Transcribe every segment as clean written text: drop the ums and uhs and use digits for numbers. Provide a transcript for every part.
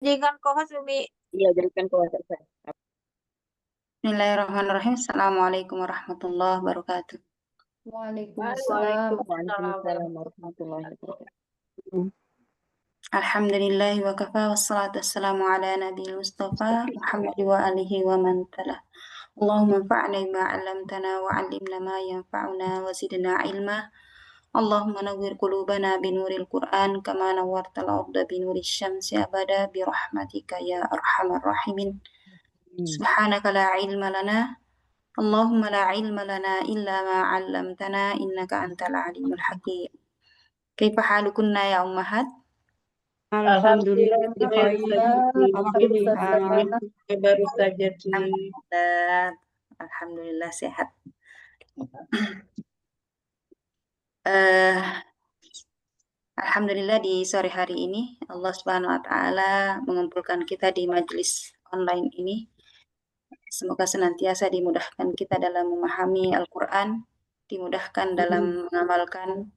Jangan kau Umi. Iya, jadikan keluarga saya. Bismillahirrahmanirrahim. Assalamualaikum warahmatullahi wabarakatuh. Waalaikumsalam. Waalaikumsalam warahmatullahi wabarakatuh. Alhamdulillahi wa kafa wassalatu wassalamu ala nabiyil mustafa Muhammad wa alihi wa man talah. Allahumma anfa'na bima 'allamtana wa 'allimna ma yanfa'una wa zidna ilma. Allahumma nawwir qulubana binuril Qur'an kama nawwartal arda binuril syamsi abada bi rahmatika ya arhamar rahimin. Subhanaka la ilma lana Allahumma la ilma lana illa ma 'allamtana innaka antal alimul hakim. Kaifa halukunna ya ummahat? Alhamdulillah, Alhamdulillah. baru saja di Alhamdulillah sehat. Eh, Alhamdulillah di sore hari ini Allah Subhanahu wa taala mengumpulkan kita di majelis online ini. Semoga senantiasa dimudahkan kita dalam memahami Al-Qur'an, dimudahkan dalam mengamalkan.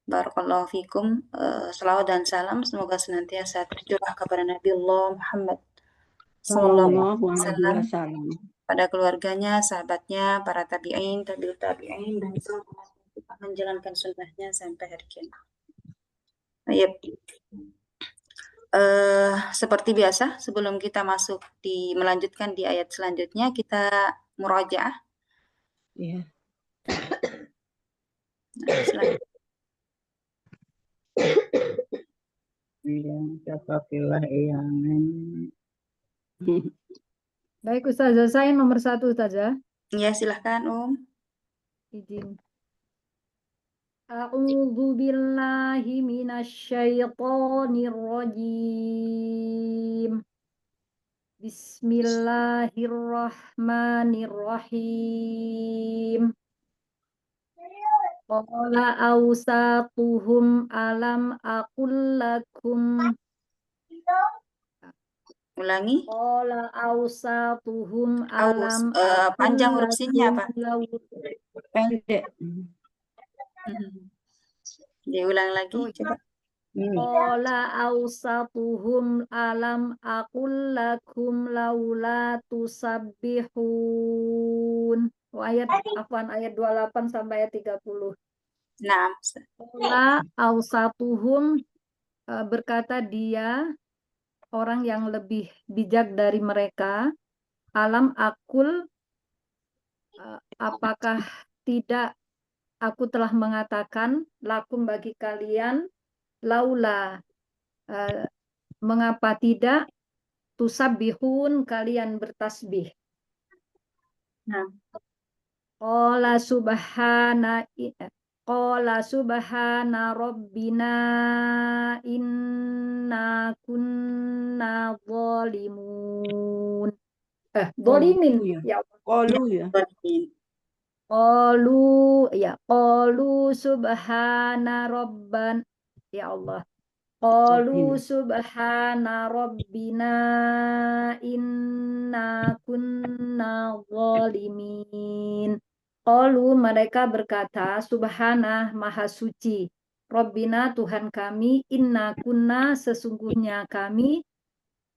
Barakallahu fikum. Salawat dan salam semoga senantiasa tercurah kepada Nabi Allah Muhammad sallallahu alaihi wasallam, pada keluarganya, sahabatnya, para tabi'in, tabi'ut tabi'in, dan seluruh kita menjalankan sunnahnya sampai hari kiamat. Baik. Seperti biasa, sebelum kita masuk melanjutkan di ayat selanjutnya, kita murajaah. Iya. Baik Ustazah, saya nomor 1 Ustazah. Ya, silahkan Izin. A'udzu billahi minasyaitonir rajim. Bismillahirrahmanirrahim. Qala awsatuhum alam aqul lakum. Ulangi. Qala awsatuhum alam aqul panjang huruf sinnya apa? Pendek. Diulang lagi, coba. Qala awsatuhum alam aqul lakum laula tusabbihun. Ayat 28 sampai ayat 30. Nah, Qala awsatuhum, berkata dia orang yang lebih bijak dari mereka, alam akul, apakah tidak aku telah mengatakan lakum bagi kalian, laula, mengapa tidak tusabbihun kalian bertasbih. Nah. Qala subhana rabbina inna kunna zalimun. Zalimin. Ya. Qalu ya. Qalu subhana rabban. Ya Allah. Qalu subhana rabbina inna kunna zalimin. Qalu, mereka berkata, subhana, maha suci. Rabbina, Tuhan kami, inna kunna, sesungguhnya kami,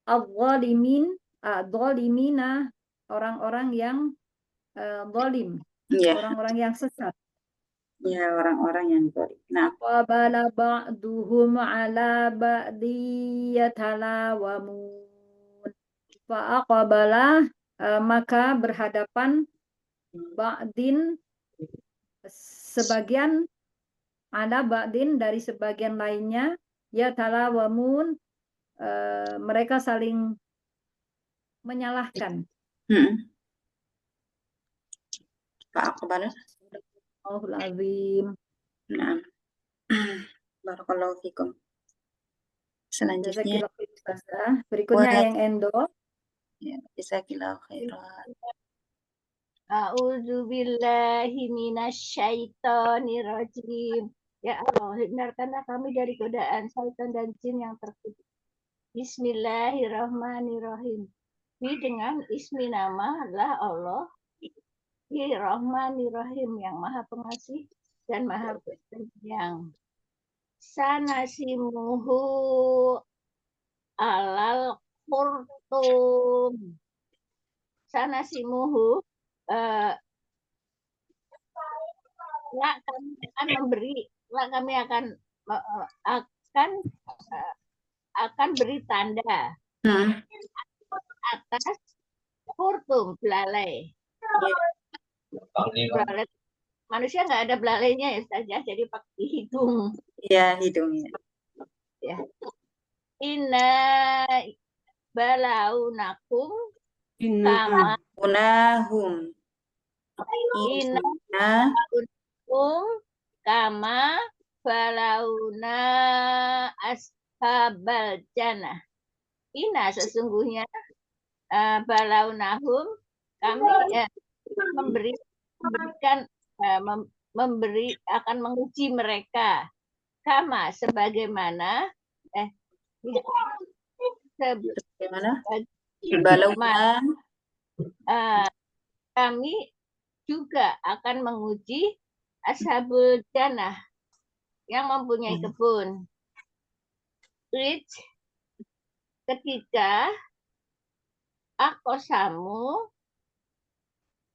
al-zalimin, zalimina, orang-orang yang zalim, orang-orang yang sesat. Ya, orang-orang yang zalim. Nah. Qabala ba'duhum ala ba'di yatalawamun. Fa'aqabala, maka berhadapan ba'din, sebagian, ala ba'din, dari sebagian lainnya, yatalawamun, mereka saling menyalahkan. Fa'aqbala. Allahul azim. Nah. Barakallahu fikum. Selanjutnya berikutnya yang endo. Ya, jazakallahu khairan. A'udzu billahi minasyaitonir rajim. Ya Allah, hindarkanlah kami dari godaan syaitan dan jin yang terkutuk. Bismillahirrahmanirrahim. Dengan ismi nama lah Allah. Rahmanirrahim, yang maha pengasih dan maha penyayang. Sanasimuhu khurtum sanasimuhu kami akan memberi kami akan beri tanda atas khurtum belalai. Belalai manusia nggak ada belalainya ya saja, jadi pakai hidung. Ya, hidungnya. Ya. Inna balaunakum kama Unahum. inna kama balauna ashabal jannah. Inna sesungguhnya balaunahum kami akan menguji mereka kama sebagaimana kami juga akan menguji ashabul jannah yang mempunyai kebun. Ketika akosamu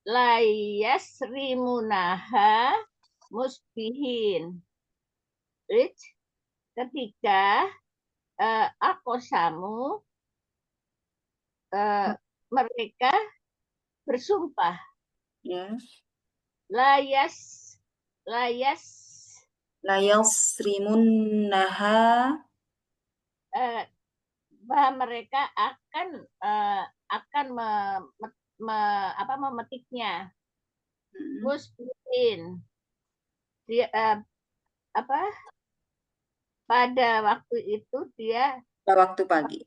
layasrimunaha musbihin. Ketika akosamu mereka bersumpah. Layasrimunnaha bahwa mereka akan memetiknya. Musbihin. Pada waktu itu dia waktu pagi.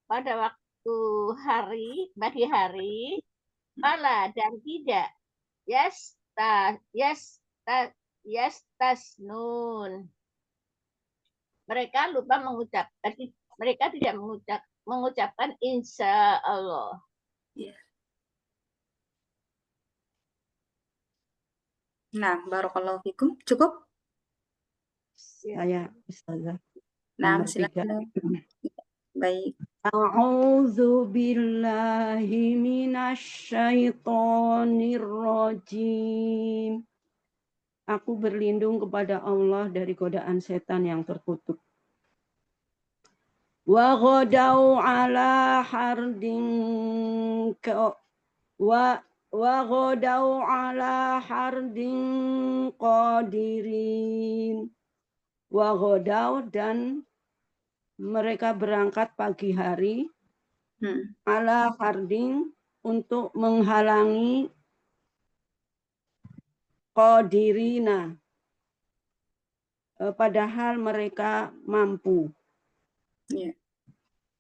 Pada waktu pagi hari, malah dan tidak yastasnun. Mereka lupa mereka tidak mengucapkan insya Allah. Nah, barakallahu fikum. Cukup? Saya Ustazah. Nah, Nomor 3. silakan. Baik. A'udzu billahi minasyaitonir rajim. Aku berlindung kepada Allah dari godaan setan yang terkutuk. Wa ghadau ala hardin qadirin. Wa ghadau dan mereka berangkat pagi hari ala hardin untuk menghalangi qadirina, padahal mereka mampu.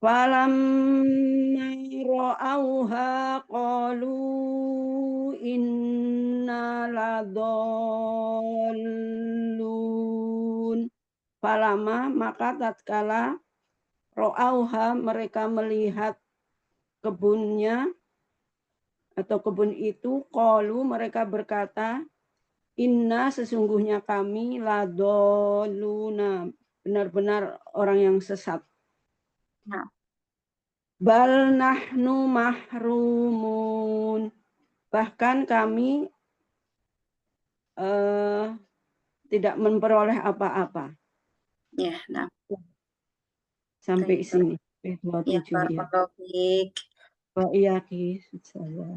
Falamma ra'auha qalu inna ladallun. Falama maka tatkala ra'auha mereka melihat kebunnya atau kebun itu, qalu mereka berkata, inna sesungguhnya kami ladalluna, benar-benar orang yang sesat. Bal nahnu mahrumun, bahkan kami tidak memperoleh apa-apa. Ya, nah. Sampai sini. Ya, 27 ya. barakallahu fiik. Wa iyaki saya.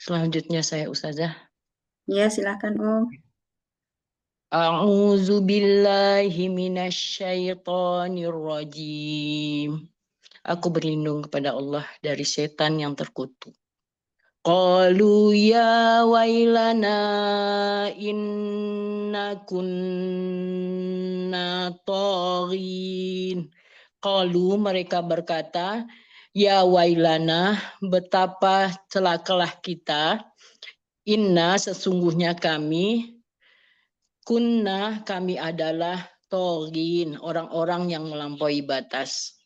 Selanjutnya saya Ustazah. Ya, silakan Om. A'udzu billahi minasyaitonir rajim. Aku berlindung kepada Allah dari setan yang terkutuk. Qalu ya wailana inna kunna taghin. Qalu mereka berkata, ya wailana, betapa celakalah kita. Inna sesungguhnya kami, kunna kami adalah taghin, orang-orang yang melampaui batas.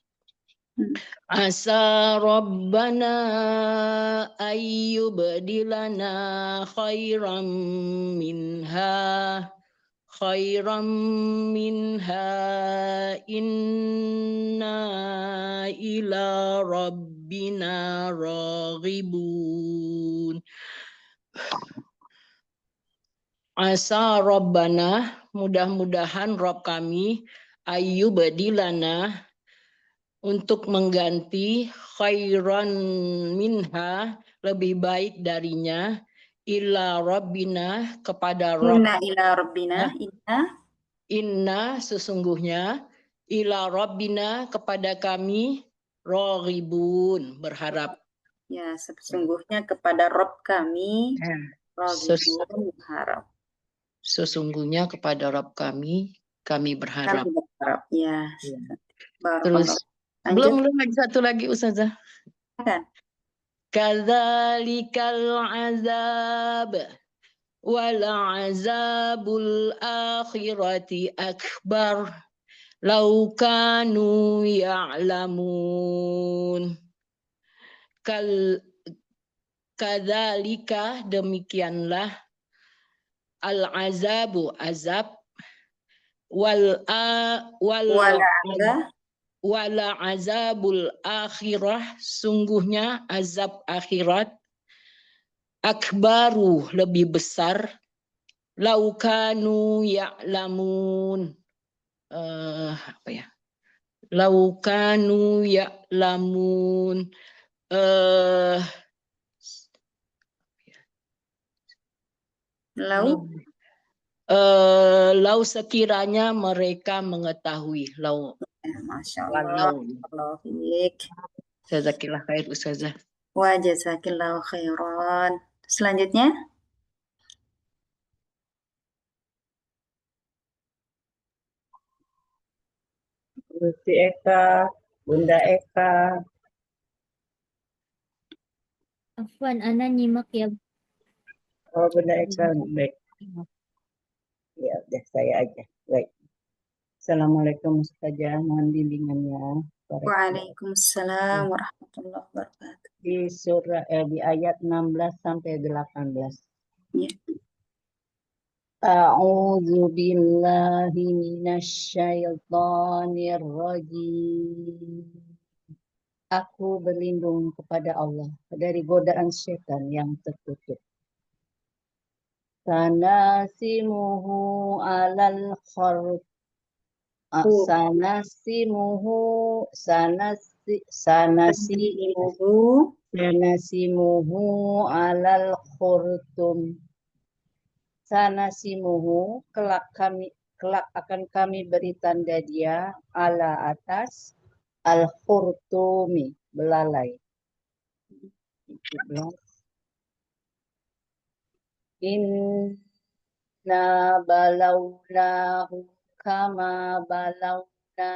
Asa rabbana ayyubdilana khairam minha khairam minha inna ila rabbina raghibun. Asa Rabbana, mudah-mudahan Rabb kami, ayyubadilana, untuk mengganti khairan minha, lebih baik darinya, ila Rabbina, kepada Rabb. Inna ila rabbina. Inna sesungguhnya, ila Rabbina, kepada kami, raghibun, berharap. Ya, sesungguhnya kepada Rob kami, raghibun, berharap. Sesungguhnya kepada Rabb kami berharap. Kami berharap. Ya. Terus Lanjut. belum lagi satu lagi Ustazah. Kan? Kadzalikal azab wal azabul akhirati akbar law kanu ya'lamun. Kadzalika, demikianlah, al azabu, azab, wala azabul akhirah, sungguhnya azab akhirat, akbaru, lebih besar, laukanu ya'lamun, apa ya, laukanu ya'lamun, lau sekiranya mereka mengetahui. Masya Allah. Jazakillah khair Ustazah. Wa jazakillahu khairan. Selanjutnya. Gusti Eka, Bunda Eka. Afwan, Ana nyimak ya. Oh, Bunda Eka, baik. Ya, udah saya aja. Baik. Assalamualaikum Ustazah, mohon bimbingannya. Waalaikumsalam warahmatullahi wabarakatuh. Di surah di ayat 16 sampai 18. Ya. A'udzu billahi minasyaitonir rajim. Aku berlindung kepada Allah dari godaan setan yang terkutuk. Sanasimuhu alal khurut. Sanasimuhu alal khurtum. Sanasimuhu, kelak akan kami beri tanda dia ala atas al khurtumi, belalai. Inna balawnahu kama balawna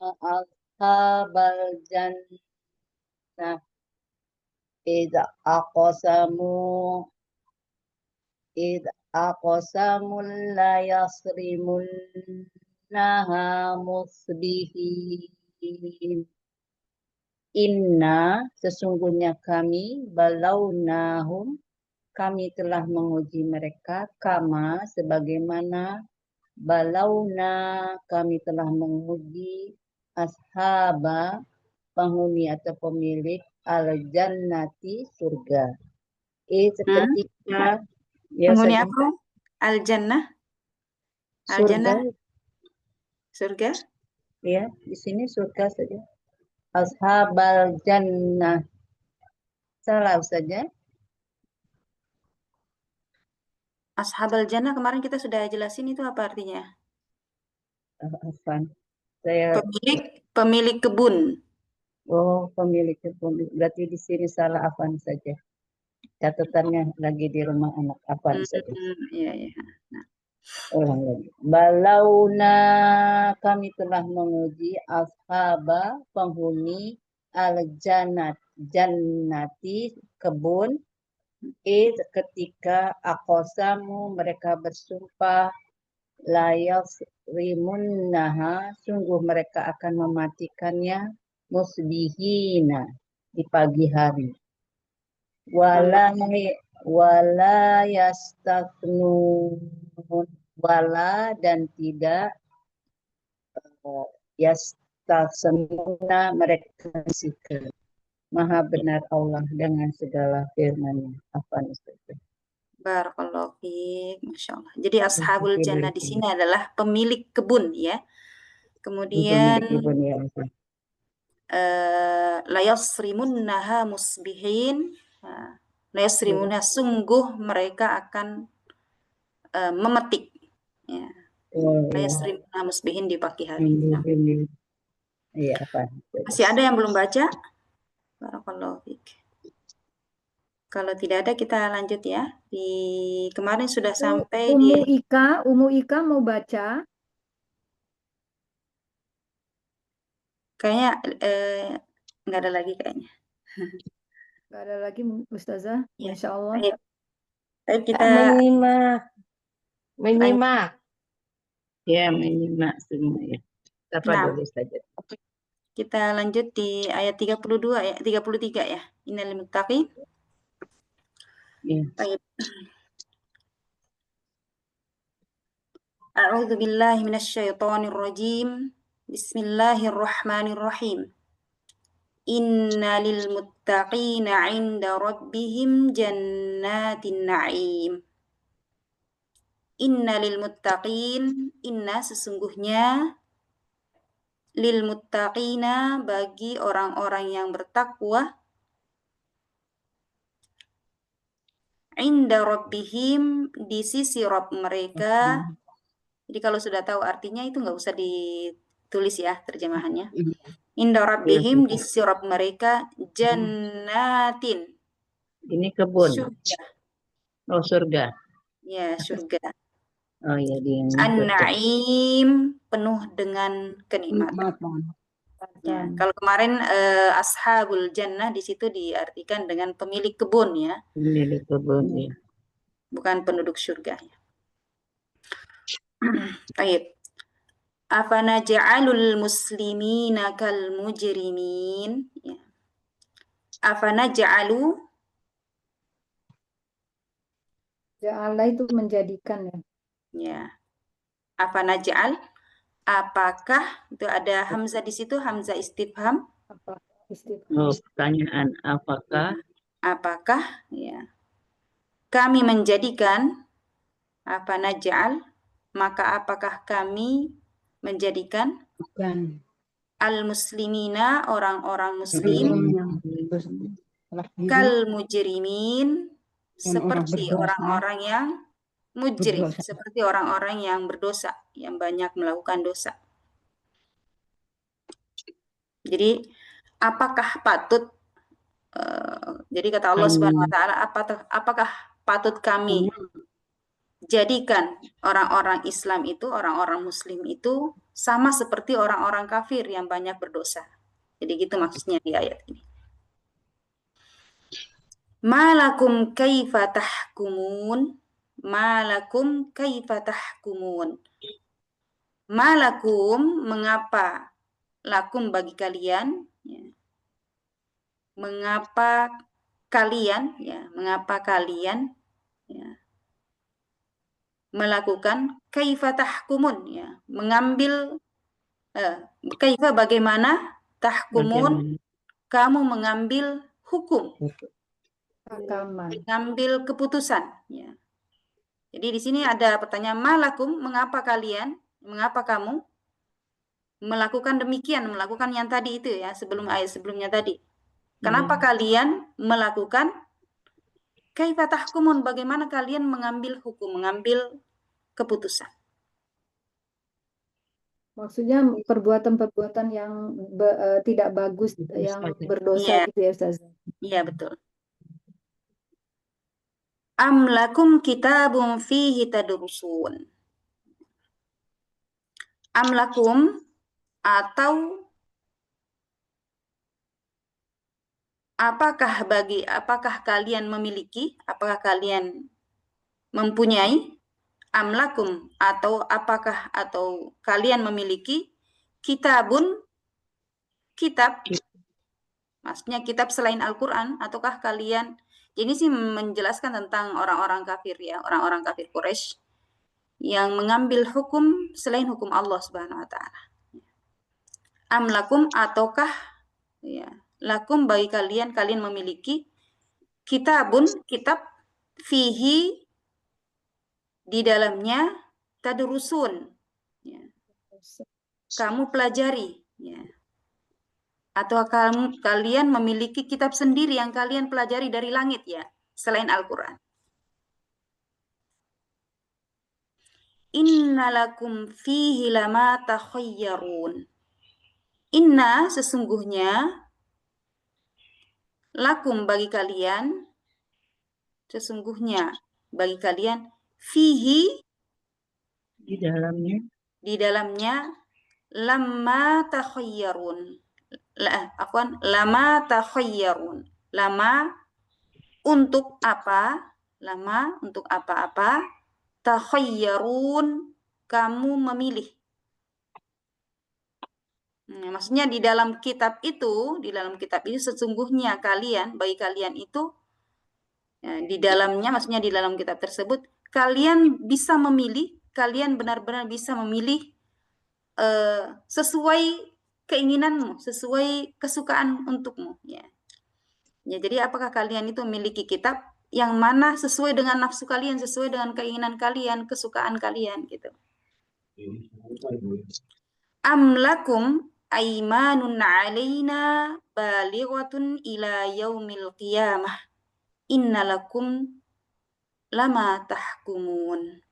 ashabal jannah idza aqsamul la yasrimunnaha musbihin. Inna, sesungguhnya kami, balawnahum, kami telah menguji mereka, kama, sebagaimana, balawna, kami telah menguji, ashaba, penghuni atau pemilik, al-jannati, surga. Seketika, ya, penghuni apa? Al-jannah? Al-jannah? Surga? Ya, di sini surga saja. Ashabal jannah. Salah saja. Ashabal jannah kemarin kita sudah jelasin itu apa artinya? Afan. Saya pemilik kebun. Oh, pemilik kebun. Berarti di sini salah afan saja. Catatannya lagi di rumah anak afan saja. Iya, iya. Nah. Ulang lagi. Balauna, kami telah menguji ashaba, penghuni al-jannati, kebun. Ketika aqsamu, mereka bersumpah, layas rimunnaha, sungguh mereka akan mematikannya, musbihina, di pagi hari. Wala yastathnun, wala dan tidak yastasemuna mereka mensucikan. Maha benar Allah dengan segala firman-Nya. Afwan Ustaz. Barakallahu fiik, Masya Allah. Jadi ashabul jannah di sini adalah pemilik kebun ya. Kemudian layasrimunnaha musbihin. Layasrimunnaha, sungguh mereka akan memetik. Ya. Layasrimunnaha musbihin di pagi hari. Iya, apa? Masih ada yang belum baca? Barakallahu fiik. Kalau tidak ada kita lanjut ya. Di kemarin sudah sampai di Umu Ika mau baca? kayaknya nggak ada lagi kayaknya. Nggak ada lagi Ustazah? Ya. Insya Allah. Baik, kita menyimak. Ya, menyimak semua ya. Tafadhol saja. Kita lanjut di ayat 32 ya, 33 ya. Innal muttaqin. Baik. A'udzu billahi minasyaitonir rajim. Bismillahirrahmanirrahim. Inna lil muttaqina 'inda rabbihim jannatin na'im. Inna lil muttaqin, inna sesungguhnya, lil muttaqina bagi orang-orang yang bertakwa, 'inda rabbihim di sisi Rabb mereka. Jadi kalau sudah tahu artinya itu nggak usah ditulis ya terjemahannya. Inda rabbihim di sisi Rabb mereka jannatin. Ini kebun. Surga. Oh, surga. Ya, surga. Oh ya, di An-na'im, penuh dengan kenikmatan. Ya, kalau kemarin ashabul jannah di situ diartikan dengan pemilik kebun ya. Pemilik kebun ya. Bukan penduduk surga ya. Baik. Afanaj'alul muslimina kal mujrimin. Ya. Afanaj'alu. Ja'ala itu menjadikan ya. Ya. Afanaj'al. Apakah itu ada hamzah di situ, hamzah istifham? Apa istifham? Oh, pertanyaan apakah? Apakah ya. Kami menjadikan afanaj'al, maka apakah kami menjadikan al-muslimina orang-orang muslim kal mujrimin seperti orang-orang yang mujrim, seperti orang-orang yang berdosa, yang banyak melakukan dosa. Jadi apakah patut jadi kata Allah Subhanahu wa taala, apakah patut kami jadikan orang-orang Islam itu, orang-orang muslim itu sama seperti orang-orang kafir yang banyak berdosa. Jadi gitu maksudnya di ayat ini. Malakum kaifa tahkumun? Malakum kaifa tahkumun? Malakum, mengapa? Lakum bagi kalian, ya. Mengapa kalian, ya, mengapa kalian, ya, melakukan kaifa tahkumun, ya, mengambil kaifa bagaimana, tahkumun kamu mengambil hukum, mengambil keputusan, ya. Jadi di sini ada pertanyaan malakum, mengapa kalian, mengapa kamu melakukan demikian, melakukan yang tadi itu ya, sebelum ayat sebelumnya tadi. Kenapa kalian melakukan kaifa tahkumun, bagaimana kalian mengambil hukum, mengambil keputusan. Maksudnya perbuatan-perbuatan yang tidak bagus, yang berdosa gitu ya Ustaz. Iya, betul. Am lakum kitabun fihi tadrusun. Am lakum, atau apakah kalian memiliki, apakah kalian mempunyai, am lakum, atau apakah atau kalian memiliki kitabun, kitab, maksudnya kitab selain Al-Quran, ataukah kalian, ini sih menjelaskan tentang orang-orang kafir ya, orang-orang kafir Quraisy. yang mengambil hukum selain hukum Allah Subhanahu wa taala. Am lakum, ataukah ya, lakum bagi kalian memiliki kitabun, kitab, fihi, di dalamnya, tadrusun, ya, kamu pelajari, ya. Atau kalian memiliki kitab sendiri yang kalian pelajari dari langit, ya, selain Al-Quran. Innalakum fihi lama takhayyarun. Inna, sesungguhnya, lakum bagi kalian, sesungguhnya bagi kalian, fihi, Di dalamnya lama takhayyarun. Lama takhayyarun. Lama untuk apa? Lama untuk apa-apa? Takhayyarun, kamu memilih. Maksudnya di dalam kitab itu sesungguhnya kalian, bagi kalian itu, ya, di dalamnya, maksudnya di dalam kitab tersebut, kalian bisa memilih, kalian benar-benar bisa memilih sesuai keinginanmu, sesuai kesukaan untukmu. Ya. Ya, jadi apakah kalian itu memiliki kitab yang mana sesuai dengan nafsu kalian, sesuai dengan keinginan kalian, kesukaan kalian, gitu. Am lakum aimanun alaina balighatun ila yaumil qiyamah innalakum lama tahkumun.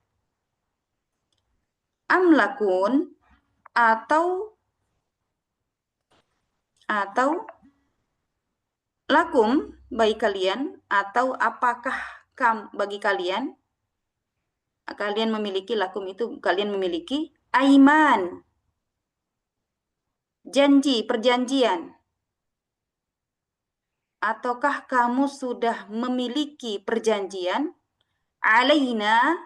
Am lakun, atau lakum bagi kalian, atau apakah bagi kalian memiliki, lakum itu kalian memiliki, aiman, janji, perjanjian. Ataukah kamu sudah memiliki perjanjian alaina,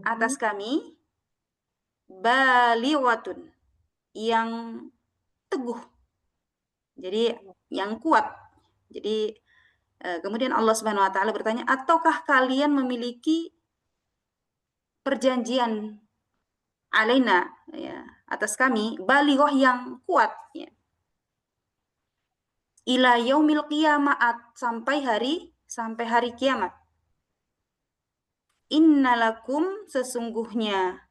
atas kami, balighatun, yang teguh, jadi yang kuat. Jadi kemudian Allah Subhanahu wa taala bertanya, ataukah kalian memiliki perjanjian alaina, ya, atas kami, balighah yang kuat, ya, ila yaumil qiyamah, sampai hari kiamat. Innalakum, sesungguhnya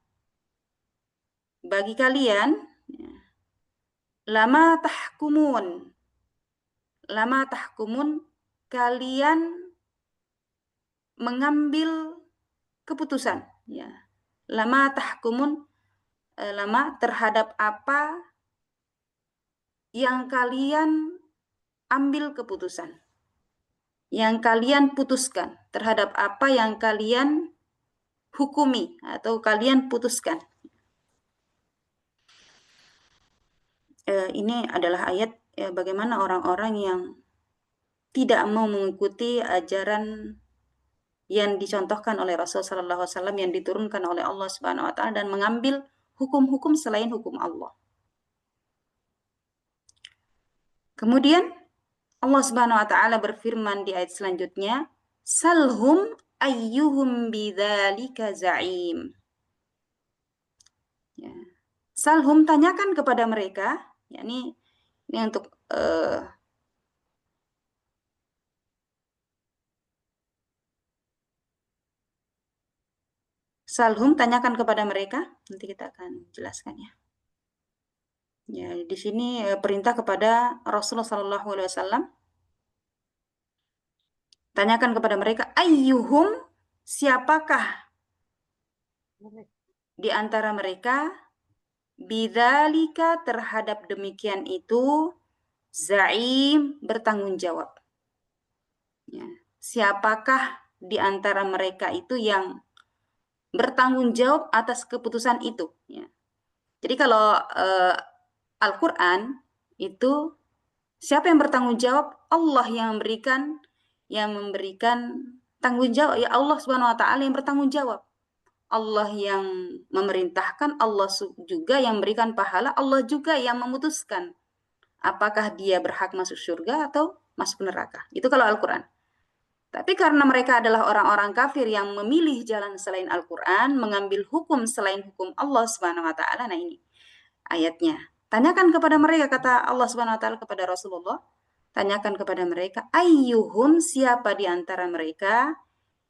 bagi kalian, ya, lama tahkumun, kalian mengambil keputusan, ya. Lama tahkumun, lama terhadap apa yang kalian ambil keputusan, yang kalian putuskan, terhadap apa yang kalian hukumi atau kalian putuskan. Ini adalah ayat bagaimana orang-orang yang tidak mau mengikuti ajaran yang dicontohkan oleh Rasulullah SAW, yang diturunkan oleh Allah Subhanahu wa taala, dan mengambil hukum-hukum selain hukum Allah. Kemudian Allah Subhanahu wa taala berfirman di ayat selanjutnya, salhum ayyuhum bidzalika za'im. Ya. Salhum, tanyakan kepada mereka, yakni ini untuk salhum, tanyakan kepada mereka, nanti kita akan jelaskan, ya. Ya, di sini perintah kepada Rasulullah SAW. Tanyakan kepada mereka, ayyuhum, siapakah di antara mereka, bidzalika, terhadap demikian itu, za'im, bertanggung jawab. Ya. Siapakah di antara mereka itu yang bertanggung jawab atas keputusan itu, ya. Jadi kalau Al-Quran itu siapa yang bertanggung jawab? Allah yang memberikan tanggung jawab, ya, Allah Subhanahu wa taala yang bertanggung jawab. Allah yang memerintahkan, Allah juga yang memberikan pahala, Allah juga yang memutuskan apakah dia berhak masuk surga atau masuk neraka. Itu kalau Al-Quran. Tapi karena mereka adalah orang-orang kafir yang memilih jalan selain Al-Quran, mengambil hukum selain hukum Allah Subhanahu wa Ta'ala. Nah, ini ayatnya. Tanyakan kepada mereka, kata Allah Subhanahu wa Ta'ala kepada Rasulullah, tanyakan kepada mereka, ayyuhum, siapa di antara mereka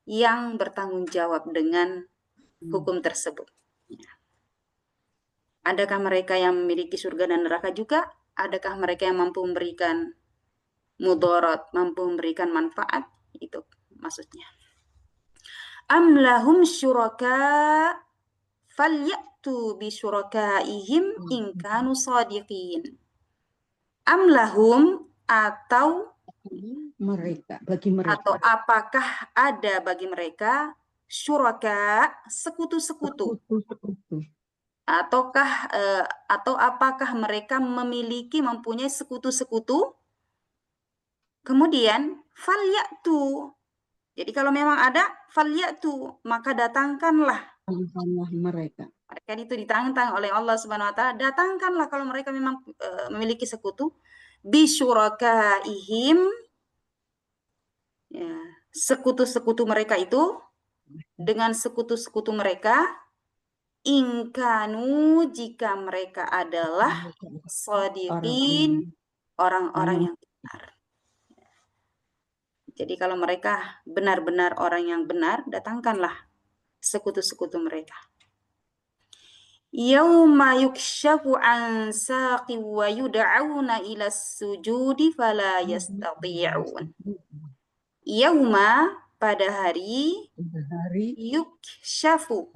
yang bertanggung jawab dengan hukum tersebut. Adakah mereka yang memiliki surga dan neraka juga? Adakah mereka yang mampu memberikan mudarat, mampu memberikan manfaat? Itu maksudnya. Am lahum syuraka falyatu bi syurakaihim in kanu shadiqin. Am lahum, atau mereka, bagi mereka, atau apakah ada bagi mereka syuraka, sekutu-sekutu, ataukah atau apakah mereka mempunyai sekutu-sekutu? Kemudian falyatu. Jadi kalau memang ada falyatu, maka datangkanlah mereka. Mereka itu ditantang oleh Allah Subhanahu wa Ta'ala, datangkanlah kalau mereka memang memiliki sekutu, bisyurakaihim, ya, sekutu-sekutu mereka itu, dengan sekutu-sekutu mereka, ingkanu, jika mereka adalah shadiqin, orang-orang yang benar. Jadi kalau mereka benar-benar orang yang benar, datangkanlah sekutu-sekutu mereka. Yauma yukshafu an saqi wa yud'auna ila sujudi fala yastati'un. Yauma, pada hari, yukshafu,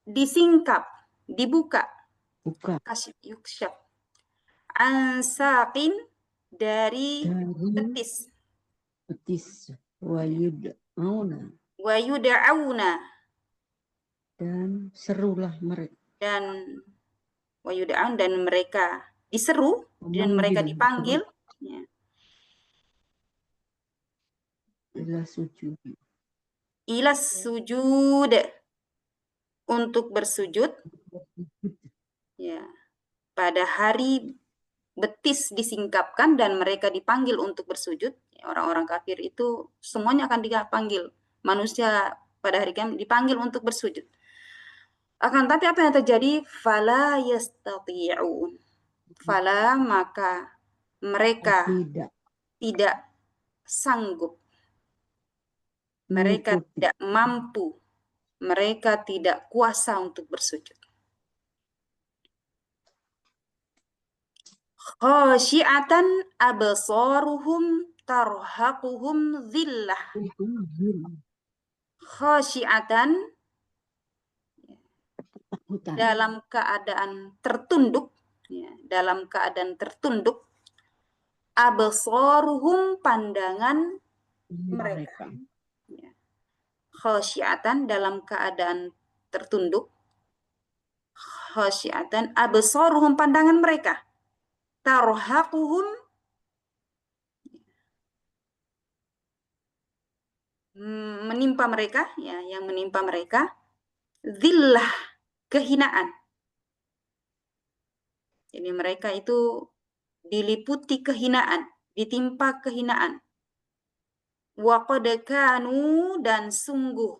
disingkap, dibuka, kasyif, yukshaf, an saqin, dari betis, wa yud'auna, dan serulah mereka, dan wa yud'aun, dan mereka diseru, dan mereka dipanggil, ya, ila sujud, untuk bersujud, ya, pada hari betis disingkapkan dan mereka dipanggil untuk bersujud. Orang-orang kafir itu semuanya akan dipanggil, manusia pada hari kiamat dipanggil untuk bersujud. Akan tapi apa yang terjadi? Fala yastati'un. Fala, maka mereka tidak sanggup, mereka tidak mampu, mereka tidak kuasa untuk bersujud. Khasyi'atan absaruhum tarhaquhum dhillah. Khasyi'atan, dalam keadaan tertunduk, ya, dalam keadaan tertunduk, absaruhum, pandangan mereka, ya. Khasyi'atan, dalam keadaan tertunduk, khasyi'atan absaruhum, pandangan mereka, tarhaquhum, menimpa mereka, ya, yang menimpa mereka, dhillah, kehinaan. Jadi mereka itu diliputi kehinaan, ditimpa kehinaan. Wa qad kanu, dan sungguh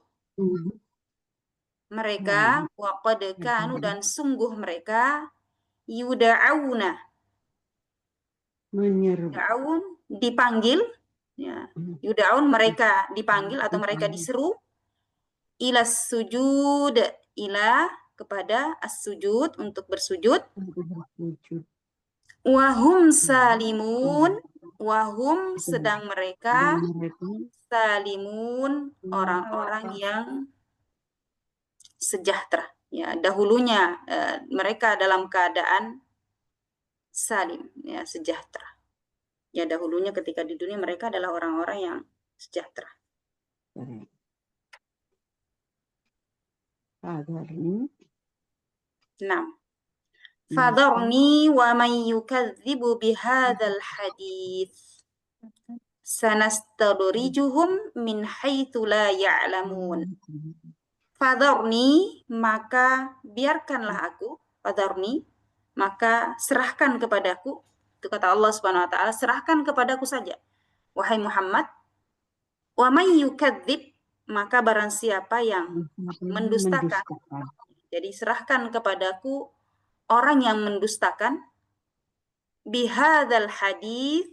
mereka, wa qad kanu, dan sungguh mereka, yuda'auna, yuda'aun, dipanggil, ya, yuda'aun, mereka dipanggil atau mereka diseru, ila sujud, ila, kepada as-sujud, untuk bersujud, wahum salimun, wahum, sedang mereka, salimun, orang-orang yang sejahtera. Ya, dahulunya mereka dalam keadaan salim, ya, sejahtera. Ya, dahulunya ketika di dunia mereka adalah orang-orang yang sejahtera. Nah, fadharni wa man yukadzibu bihadzal hadits sanastadrijuhum min haitsu la ya'lamun. Fadharni, maka biarkanlah aku, fadharni, maka serahkan kepadaku, itu kata Allah Subhanahu wa Ta'ala, serahkan kepadaku saja, wahai Muhammad, Wa may yukadzib, maka barang siapa yang mendustakan. Jadi serahkan kepadaku orang yang mendustakan bihadzal hadits,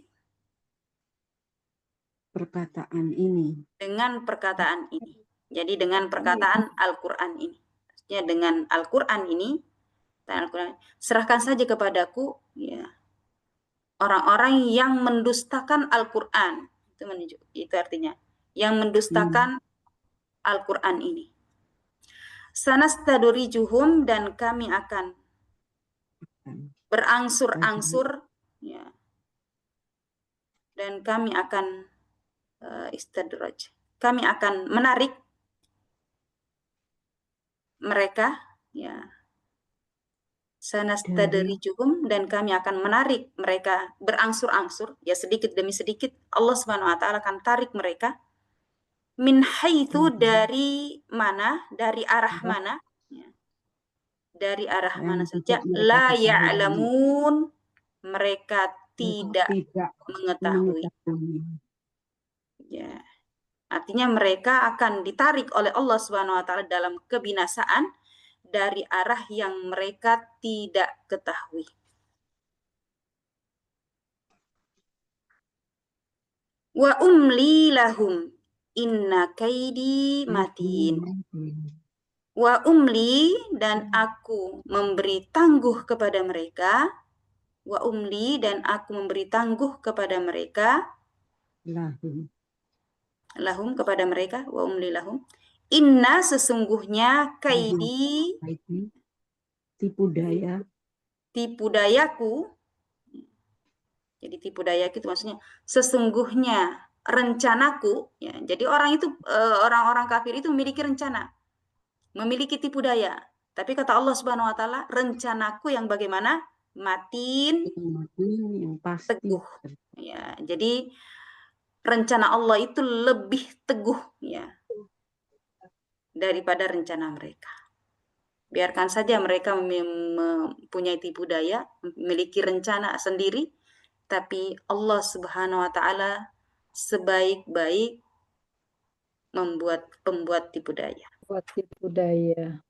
perkataan ini, dengan perkataan ini. Jadi dengan perkataan Al-Qur'an ini. Maksudnya dengan Al-Qur'an ini, serahkan saja kepadaku ya orang-orang yang mendustakan Al-Qur'an. Itu artinya yang mendustakan Al-Qur'an ini. Sanastadrijuhum, dan kami akan berangsur-angsur ya. Dan kami akan istadraj. Kami akan menarik mereka ya. Sanastadrijuhum, dan kami akan menarik mereka berangsur-angsur ya, sedikit demi sedikit Allah Subhanahu wa taala akan tarik mereka min haitsu, dari mana, dari arah mana ya. Dari arah mana saja, la ya'lamun, mereka tidak mengetahui. Ya. Artinya mereka akan ditarik oleh Allah Subhanahu wa taala dalam kebinasaan dari arah yang mereka tidak ketahui. Wa umli lahum inna kaidi matin. Wa umli, dan aku memberi tangguh kepada mereka. Wa umli, dan aku memberi tangguh kepada mereka. Lahum, kepada mereka. Wa umli lahum. Inna, sesungguhnya, kaidi, tipu daya. Tipu dayaku. Jadi tipu dayaku itu maksudnya sesungguhnya rencanaku. Ya. Jadi orang-orang kafir itu memiliki rencana, memiliki tipu daya. Tapi kata Allah Subhanahu wa taala, rencanaku yang bagaimana? Matin, yang pasti. Teguh. Ya, jadi rencana Allah itu lebih teguh ya daripada rencana mereka. Biarkan saja mereka mempunyai tipu daya, memiliki rencana sendiri, tapi Allah Subhanahu wa taala sebaik-baik pembuat tipu daya. Buat tipu daya.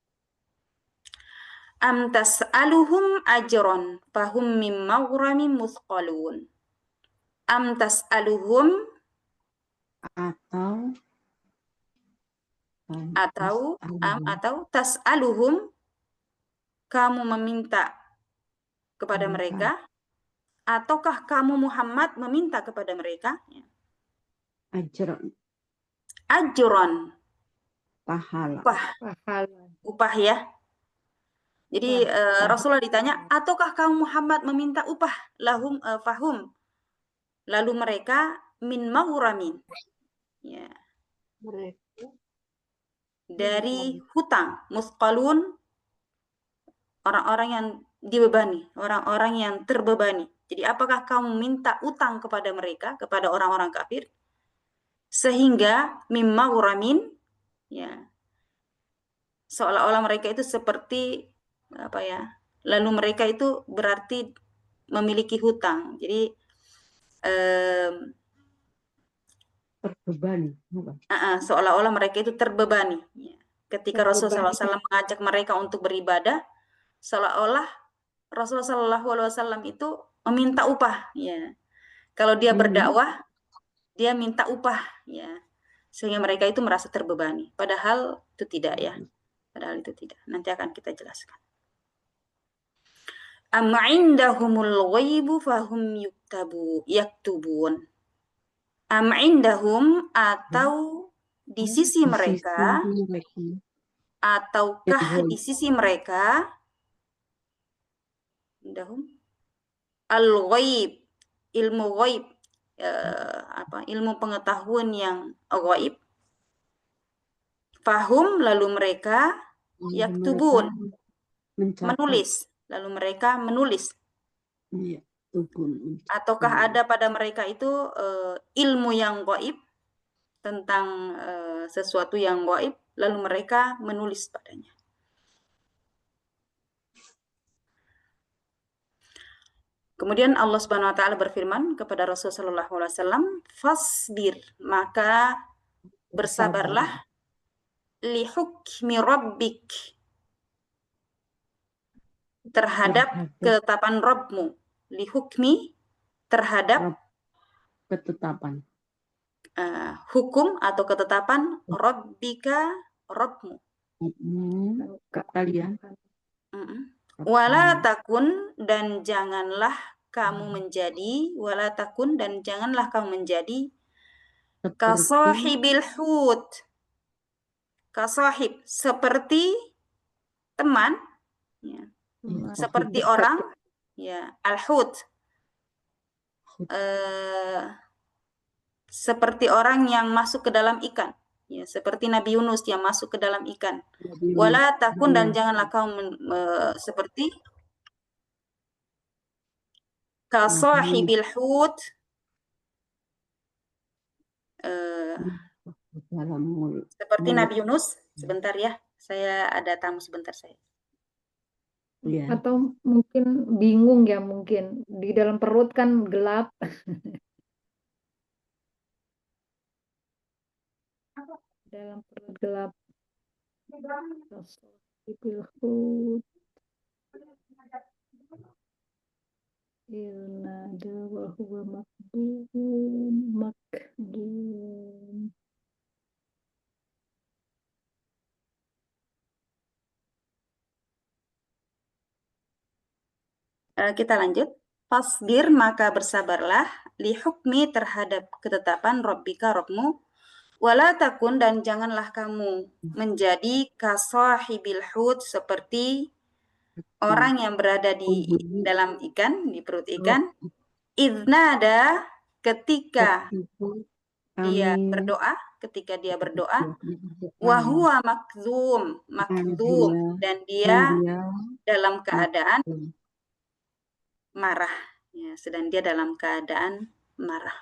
Am tas'aluhum ajron fahum mim maghramin muthqalun. Am tas'aluhum, atau tas'aluhum, kamu meminta kepada mereka, ataukah kamu Muhammad meminta kepada mereka? Ajron, pahala. Upah ya. Jadi Rasulullah ditanya, ataukah kamu Muhammad meminta upah? Lahum fahum, lalu mereka min maghramin ya, dari hutang, musqalun, orang-orang yang dibebani, orang-orang yang terbebani. Jadi apakah kamu minta utang kepada mereka, kepada orang-orang kafir, sehingga min maghramin ya, seolah-olah mereka itu seperti apa ya, lalu mereka itu berarti memiliki hutang. Jadi terbebani. Seolah-olah mereka itu terbebani. Ya. Ketika Rasulullah SAW mengajak mereka untuk beribadah, seolah-olah Rasulullah SAW itu meminta upah. Ya. Kalau dia berdakwah, dia minta upah. Ya. Sehingga mereka itu merasa terbebani. Padahal itu tidak ya. Padahal itu tidak. Nanti akan kita jelaskan. Am indahumul ghaibu fahum yaktubun. Am indahum, atau di sisi mereka, ataukah di sisi mereka, indahum al-ghaib, ilmu ghaib, ilmu pengetahuan yang ghaib. Fahum, lalu mereka yaktubun, menulis, lalu mereka menulis. Ataukah ada pada mereka itu ilmu yang ghaib, tentang sesuatu yang ghaib, lalu mereka menulis padanya. Kemudian Allah Subhanahu wa taala berfirman kepada Rasulullah SAW, fasbir, maka bersabarlah li hukmi rabbik, terhadap ketetapan Rabbmu, li hukmi, terhadap ketetapan hukum atau ketetapan Rabbika, Rabbmu. Kalian. Wala takun, dan janganlah kamu menjadi, wala takun, dan janganlah kamu menjadi kasahibil hut, kasahib, seperti teman, ya. Seperti orang, ya, al-hut, seperti orang yang masuk ke dalam ikan, ya, seperti Nabi Yunus yang masuk ke dalam ikan. Wala takun, dan janganlah kamu seperti kasahibil hut, seperti Nabi Yunus. Sebentar ya, saya ada tamu sebentar saya. Atau mungkin bingung ya, mungkin di dalam perut kan gelap. Dalam perut gelap. Ilnada wa huwa makdum. Kita lanjut. Fasbir, maka bersabarlah, li hukmi, terhadap ketetapan Rabbika, Rabbmu, wala takun, dan janganlah kamu menjadi kasahibil hut, seperti orang yang berada di dalam ikan, di perut ikan. Idnada, ketika dia berdoa, wahuwa makdum, dan dia dalam keadaan marah, ya, sedang dia dalam keadaan marah.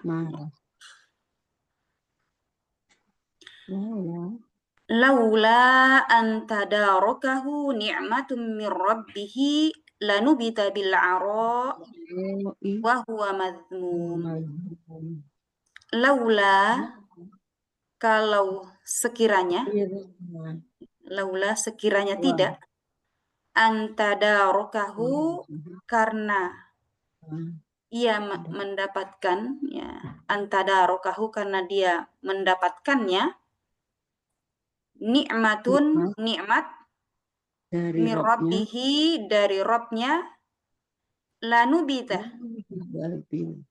Laula an tadarakahu ni'matun min rabbih lanubita bil 'ara wa huwa madhmum. Laula, kalau sekiranya, laula sekiranya tidak, antadarakahu, karena ia mendapatkan, ya, antadarakahu, karena dia mendapatkannya, nikmatun, nikmat, min rabbihi, dari Rabbnya, lanubita,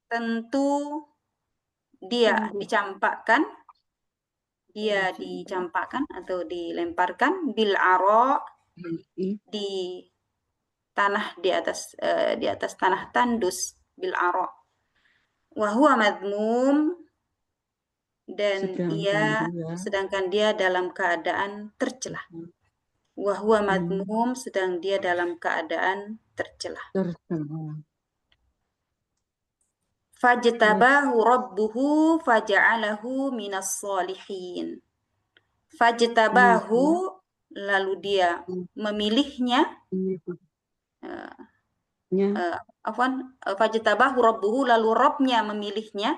tentu dia dicampakkan, atau dilemparkan, bil aro, di tanah, di atas tanah tandus, bil aro, wa huwa madmum, dan sedangkan dia dalam keadaan tercela. Wa huwa madmum, sedang dia dalam keadaan tercela. Fajtabahu rabbuhu faja'alahu minas solihin. Fajtabahu, lalu dia memilihnya, fajtabahu rabbuhu, lalu Rabbnya memilihnya,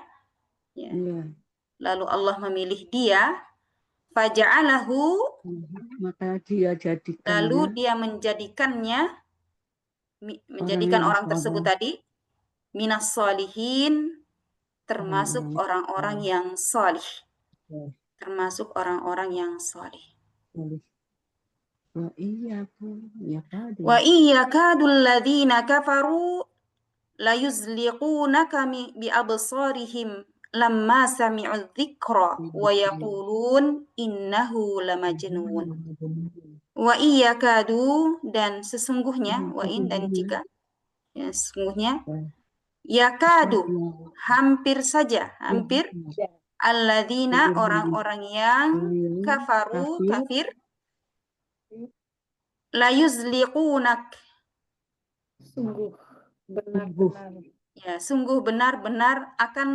ya. Lalu Allah memilih dia, faja'alahu, maka dia jadikannya, lalu dia menjadikannya, menjadikan orang tersebut tadi, minas solihin, termasuk orang-orang yang salih, termasuk orang-orang yang salih. Wa iyakadul ladzina kafaru layuzliqunaka bi absarihim lamma sami'u dzikra wa yaqulun innahu lamajnun. Wa iyakadu, dan sesungguhnya, wa in dan jika, ya, sesungguhnya, yakadu, hampir saja, hampir, alladzina, orang-orang yang kafaru, kafir, layuzliqunak, Sungguh benar-benar, ya, sungguh benar-benar akan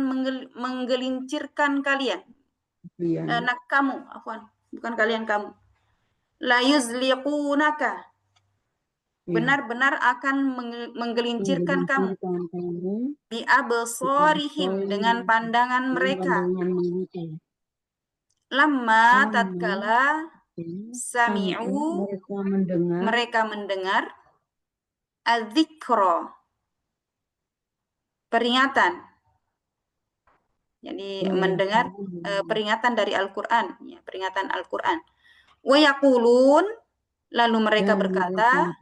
menggelincirkan kalian, kamu, bukan kalian, kamu. Layuzliqunaka, benar-benar akan menggelincirkan kamu, bi absarihim, dengan pandangan mereka, Lamma tatkala sami'u mereka mendengar adzikra peringatan. Jadi mendengar peringatan dari Al-Qur'an, ya, peringatan Al-Qur'an. Wa yaqulun, lalu mereka berkata,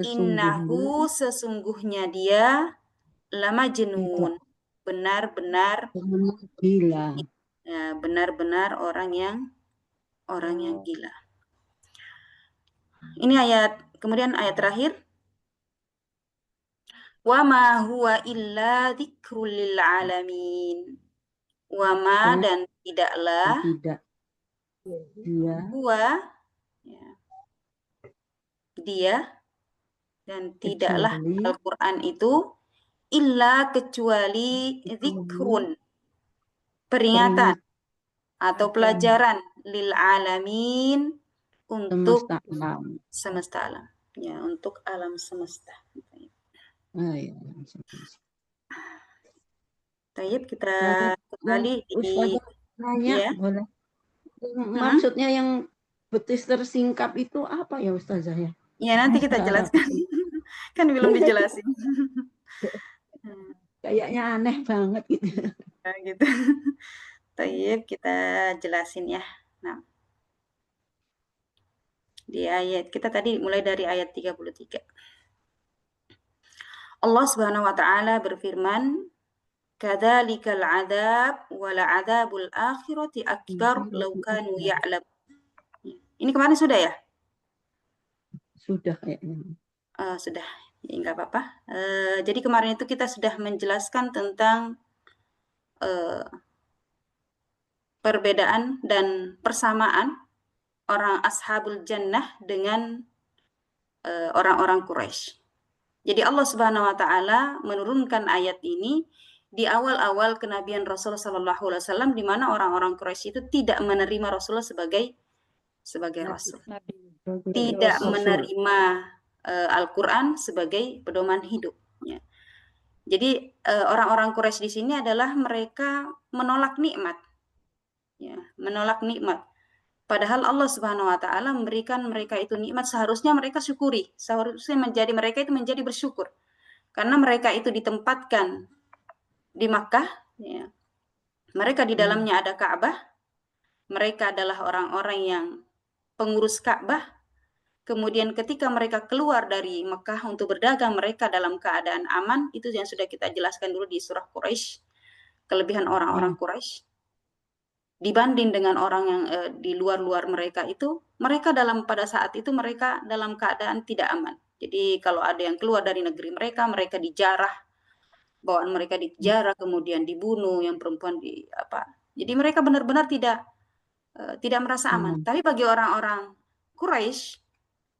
innahu sesungguhnya dia lamajnun, benar-benar gila. ya, benar-benar orang yang gila. Ini kemudian ayat terakhir. Wa ma huwa illa dzikrul lil alamin. Wa ma dan tidaklah dia dan tidaklah Al-Qur'an itu illa kecuali dzikrun, peringatan atau pelajaran lil alamin untuk semesta alam. Ya, untuk alam semesta. Tayyib, kita kembali di ya. Boleh. Maksudnya yang betis tersingkap itu apa ya Ustazah ya? Ya, nanti kita jelaskan. Kan belum dijelasin. Kayaknya aneh banget gitu. Nah, gitu. Tayyib, kita jelasin ya. Nah, di ayat kita tadi mulai dari ayat 33. Allah Subhanahu wa taala berfirman, "Kadzalikal 'adzab wal 'adzabul akhirati akbar law kanu ya'lam." Ini kemarin sudah ya? Sudah kayaknya. Sudah. Ya, enggak apa-apa. Jadi kemarin itu kita sudah menjelaskan tentang perbedaan dan persamaan orang ashabul jannah dengan orang-orang Quraisy. Jadi Allah Subhanahu wa taala menurunkan ayat ini di awal-awal kenabian Rasulullah sallallahu alaihi wasallam, di mana orang-orang Quraisy itu tidak menerima Rasulullah sebagai rasul. Tidak menerima Al-Qur'an sebagai pedoman hidup, ya. Jadi orang-orang Quraisy di sini adalah mereka menolak nikmat. Ya, menolak nikmat. Padahal Allah Subhanahu wa taala memberikan mereka itu nikmat, seharusnya mereka syukuri, seharusnya mereka itu menjadi bersyukur. Karena mereka itu ditempatkan di Makkah, ya. Mereka di dalamnya ada Ka'bah. Mereka adalah orang-orang yang pengurus Ka'bah. Kemudian ketika mereka keluar dari Makkah untuk berdagang, mereka dalam keadaan aman. Itu yang sudah kita jelaskan dulu di surah Quraisy. Kelebihan orang-orang Quraisy dibanding dengan orang yang di luar-luar mereka itu, mereka pada saat itu mereka dalam keadaan tidak aman. Jadi kalau ada yang keluar dari negeri mereka dijarah, bawaan mereka dijarah, kemudian dibunuh, yang perempuan Jadi mereka benar-benar tidak merasa aman. Tapi bagi orang-orang Quraisy,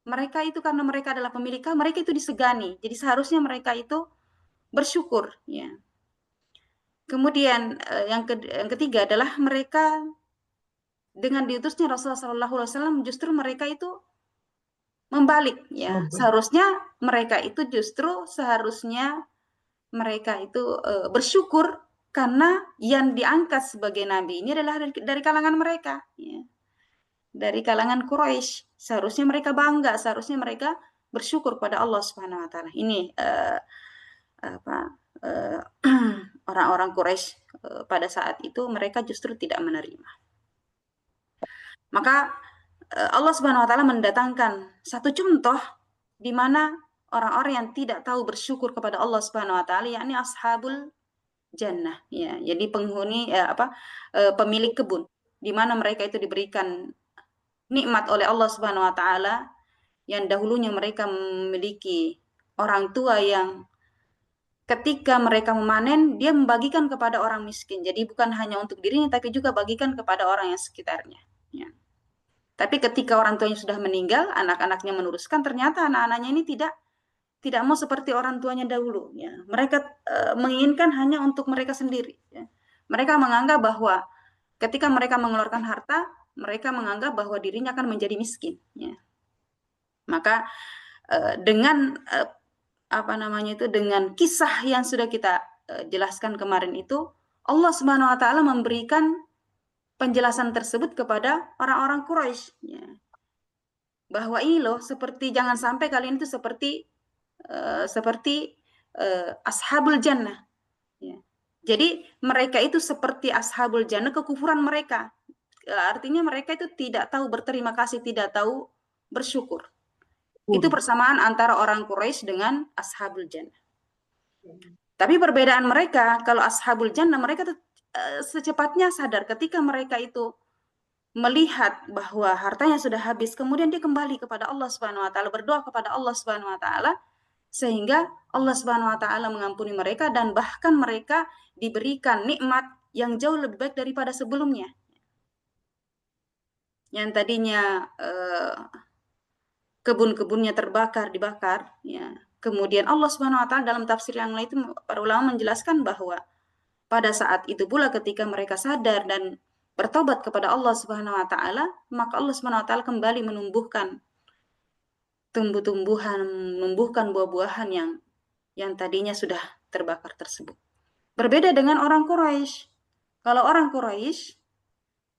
mereka itu karena mereka adalah pemilik Ka'bah, mereka itu disegani. Jadi seharusnya mereka itu bersyukur, ya. Kemudian yang ketiga adalah mereka dengan diutusnya Rasulullah SAW justru mereka itu membalik, ya. Seharusnya mereka itu bersyukur karena yang diangkat sebagai nabi ini adalah dari kalangan mereka, ya. Dari kalangan Quraisy. Seharusnya mereka bangga, seharusnya mereka bersyukur pada Allah Subhanahu wa taala. Ini orang-orang Quraisy pada saat itu mereka justru tidak menerima. Maka Allah Subhanahu wa taala mendatangkan satu contoh di mana orang-orang yang tidak tahu bersyukur kepada Allah Subhanahu wa taala, yakni ashabul jannah, ya. Jadi penghuni pemilik kebun, di mana mereka itu diberikan nikmat oleh Allah Subhanahu wa taala, yang dahulunya mereka memiliki orang tua yang ketika mereka memanen, dia membagikan kepada orang miskin. Jadi bukan hanya untuk dirinya, tapi juga bagikan kepada orang yang sekitarnya, ya. Tapi ketika orang tuanya sudah meninggal, anak-anaknya meneruskan, ternyata anak-anaknya ini tidak mau seperti orang tuanya dahulu, ya. Mereka menginginkan hanya untuk mereka sendiri, ya. Mereka menganggap bahwa ketika mereka mengeluarkan harta, mereka menganggap bahwa dirinya akan menjadi miskin, ya. Maka dengan dengan kisah yang sudah kita jelaskan kemarin itu, Allah Subhanahu wa taala memberikan penjelasan tersebut kepada orang-orang Quraisy, ya. Bahwa ini loh, seperti jangan sampai kalian itu seperti ashabul jannah, ya. Jadi mereka itu seperti ashabul jannah, kekufuran mereka. Artinya mereka itu tidak tahu berterima kasih, tidak tahu bersyukur. Itu persamaan antara orang Quraisy dengan ashabul jannah. Tapi perbedaan mereka, kalau ashabul jannah mereka secepatnya sadar ketika mereka itu melihat bahwa hartanya sudah habis, kemudian dia kembali kepada Allah Subhanahu wa taala, berdoa kepada Allah Subhanahu wa taala, sehingga Allah Subhanahu wa taala mengampuni mereka dan bahkan mereka diberikan nikmat yang jauh lebih baik daripada sebelumnya. Yang tadinya kebun-kebunnya dibakar, ya. Kemudian Allah Subhanahu wa taala dalam tafsir yang lain itu para ulama menjelaskan bahwa pada saat itu pula ketika mereka sadar dan bertobat kepada Allah Subhanahu wa taala, maka Allah Subhanahu wa taala kembali menumbuhkan tumbuh-tumbuhan, menumbuhkan buah-buahan yang tadinya sudah terbakar tersebut. Berbeda dengan orang Quraisy. Kalau orang Quraisy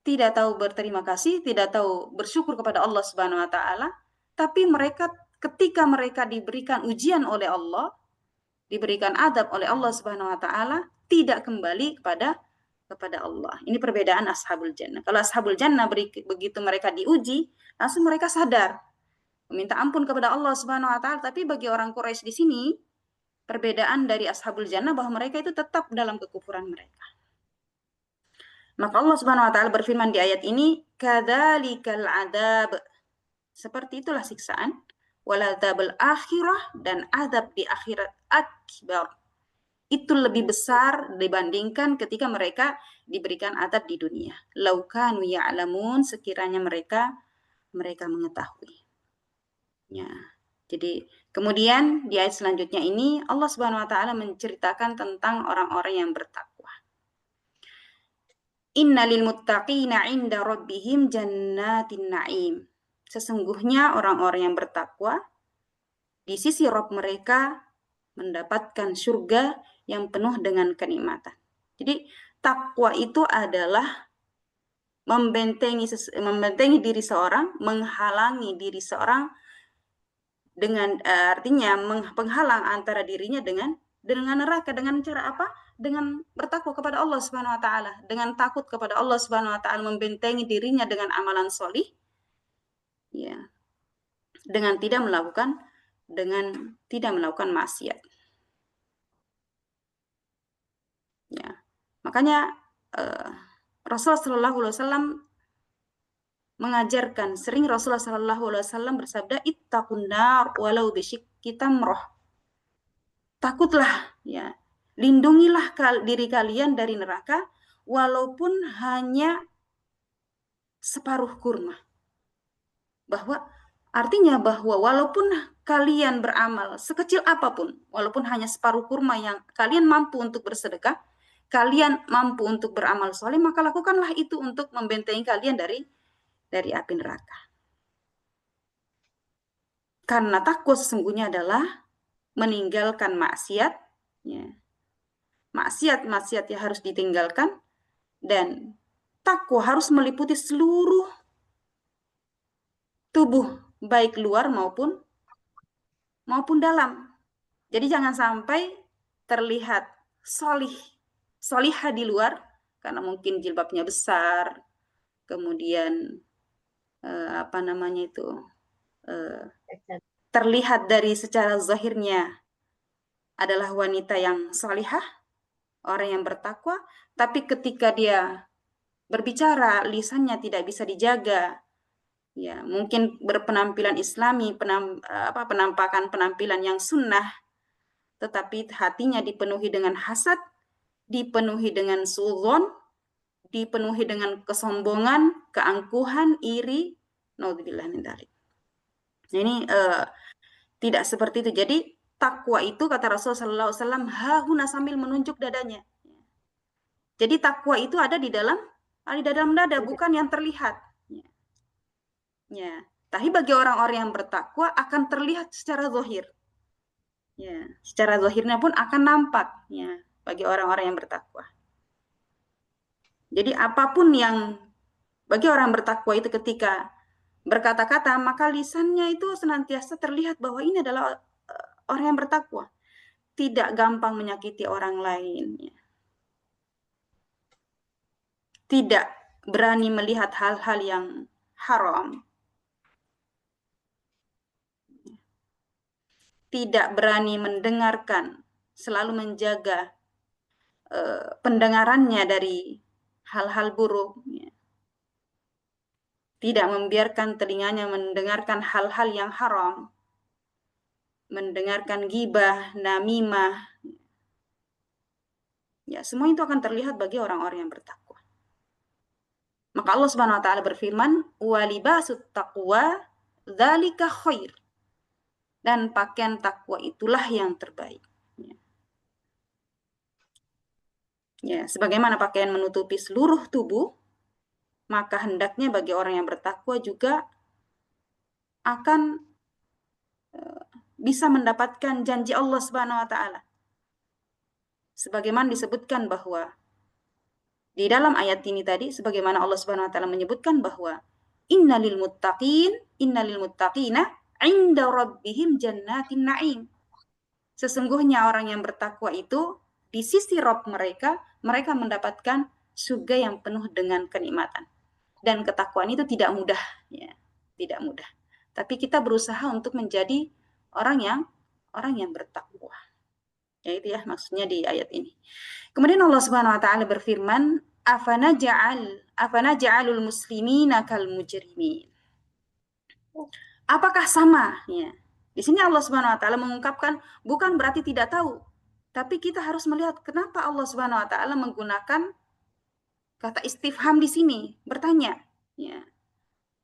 tidak tahu berterima kasih, tidak tahu bersyukur kepada Allah Subhanahu wa taala, tapi mereka ketika mereka diberikan ujian oleh Allah, diberikan adab oleh Allah Subhanahu wa taala, tidak kembali kepada Allah. Ini perbedaan ashabul jannah. Kalau ashabul jannah begitu mereka diuji, langsung mereka sadar meminta ampun kepada Allah Subhanahu wa taala. Tapi bagi orang Quraisy di sini, perbedaan dari ashabul jannah bahwa mereka itu tetap dalam kekufuran mereka. Maka Allah Subhanahu wa taala berfirman di ayat ini, kadzalikal adab. Seperti itulah siksaan, waladzabul akhirah, dan azab di akhirat akbar. Itu lebih besar dibandingkan ketika mereka diberikan azab di dunia. Lau kanu ya'lamun, sekiranya mereka mengetahui. Ya. Jadi kemudian di ayat selanjutnya ini Allah Subhanahu wa taala menceritakan tentang orang-orang yang bertakwa. Innalil muttaqina 'inda rabbihim jannatin na'im. Sesungguhnya orang-orang yang bertakwa di sisi Rabb mereka mendapatkan surga yang penuh dengan kenikmatan. Jadi takwa itu adalah membentengi diri seorang, menghalangi diri seorang dengan artinya penghalang antara dirinya dengan neraka. Dengan cara apa? Dengan bertakwa kepada Allah Subhanahu wa taala, dengan takut kepada Allah Subhanahu wa taala, membentengi dirinya dengan amalan sholih, ya, dengan tidak melakukan maksiat. Ya. Makanya Rasulullah Shallallahu Alaihi Wasallam mengajarkan, sering Rasulullah Shallallahu Alaihi Wasallam bersabda, ittaqun nar walau bisyikki tamrah. Takutlah, ya, lindungilah diri kalian dari neraka walaupun hanya separuh kurma. Artinya bahwa walaupun kalian beramal sekecil apapun, walaupun hanya separuh kurma yang kalian mampu untuk bersedekah, kalian mampu untuk beramal soleh, maka lakukanlah itu untuk membentengi kalian dari api neraka. Karena takwa sesungguhnya adalah meninggalkan maksiat, ya. Maksiat yang harus ditinggalkan, dan takwa harus meliputi seluruh tubuh, baik luar maupun dalam. Jadi jangan sampai terlihat solihah di luar karena mungkin jilbabnya besar, kemudian terlihat dari secara zahirnya adalah wanita yang solihah, orang yang bertakwa, tapi ketika dia berbicara lisannya tidak bisa dijaga, ya, mungkin berpenampilan islami, penampakan penampilan yang sunnah, tetapi hatinya dipenuhi dengan hasad, dipenuhi dengan suudzon, dipenuhi dengan kesombongan, keangkuhan, iri, naudzubillah min dzalik. Nah, ini tidak seperti itu. Jadi takwa itu kata Rasulullah SAW, hahuna, sambil menunjuk dadanya. Jadi takwa itu ada di dalam dada, bukan yang terlihat. Ya, tapi bagi orang-orang yang bertakwa akan terlihat secara zahir. Ya, secara zahirnya pun akan nampak, ya, bagi orang-orang yang bertakwa. Jadi apapun yang Bagi orang bertakwa itu ketika berkata-kata, maka lisannya itu senantiasa terlihat bahwa ini adalah orang yang bertakwa. Tidak gampang menyakiti orang lain. Tidak berani melihat hal-hal yang haram. Tidak berani mendengarkan, selalu menjaga pendengarannya dari hal-hal buruk. Tidak membiarkan telinganya mendengarkan hal-hal yang haram, mendengarkan ghibah, namimah. Ya, semua itu akan terlihat bagi orang-orang yang bertakwa. Maka Allah Subhanahu wa taala berfirman, "Wa libasut taqwa dzalika khair." Dan pakaian takwa itulah yang terbaik. Ya, sebagaimana pakaian menutupi seluruh tubuh, maka hendaknya bagi orang yang bertakwa juga akan bisa mendapatkan janji Allah Subhanahu wa taala. Sebagaimana disebutkan bahwa di dalam ayat ini tadi, sebagaimana Allah Subhanahu wa taala menyebutkan bahwa innalil muttaqina 'inda rabbihim jannatin na'im. Sesungguhnya orang yang bertakwa itu di sisi Rabb mereka mendapatkan surga yang penuh dengan kenikmatan. Dan ketakwaan itu tidak mudah, ya, tidak mudah. Tapi kita berusaha untuk menjadi orang yang bertakwa. Ya itu ya maksudnya di ayat ini. Kemudian Allah Subhanahu wa taala berfirman, afanaj'alul muslimina kal mujrimin. Apakah sama? Ya. Di sini Allah Subhanahu wa taala mengungkapkan bukan berarti tidak tahu, tapi kita harus melihat kenapa Allah Subhanahu wa taala menggunakan kata istifham di sini, bertanya. Ya.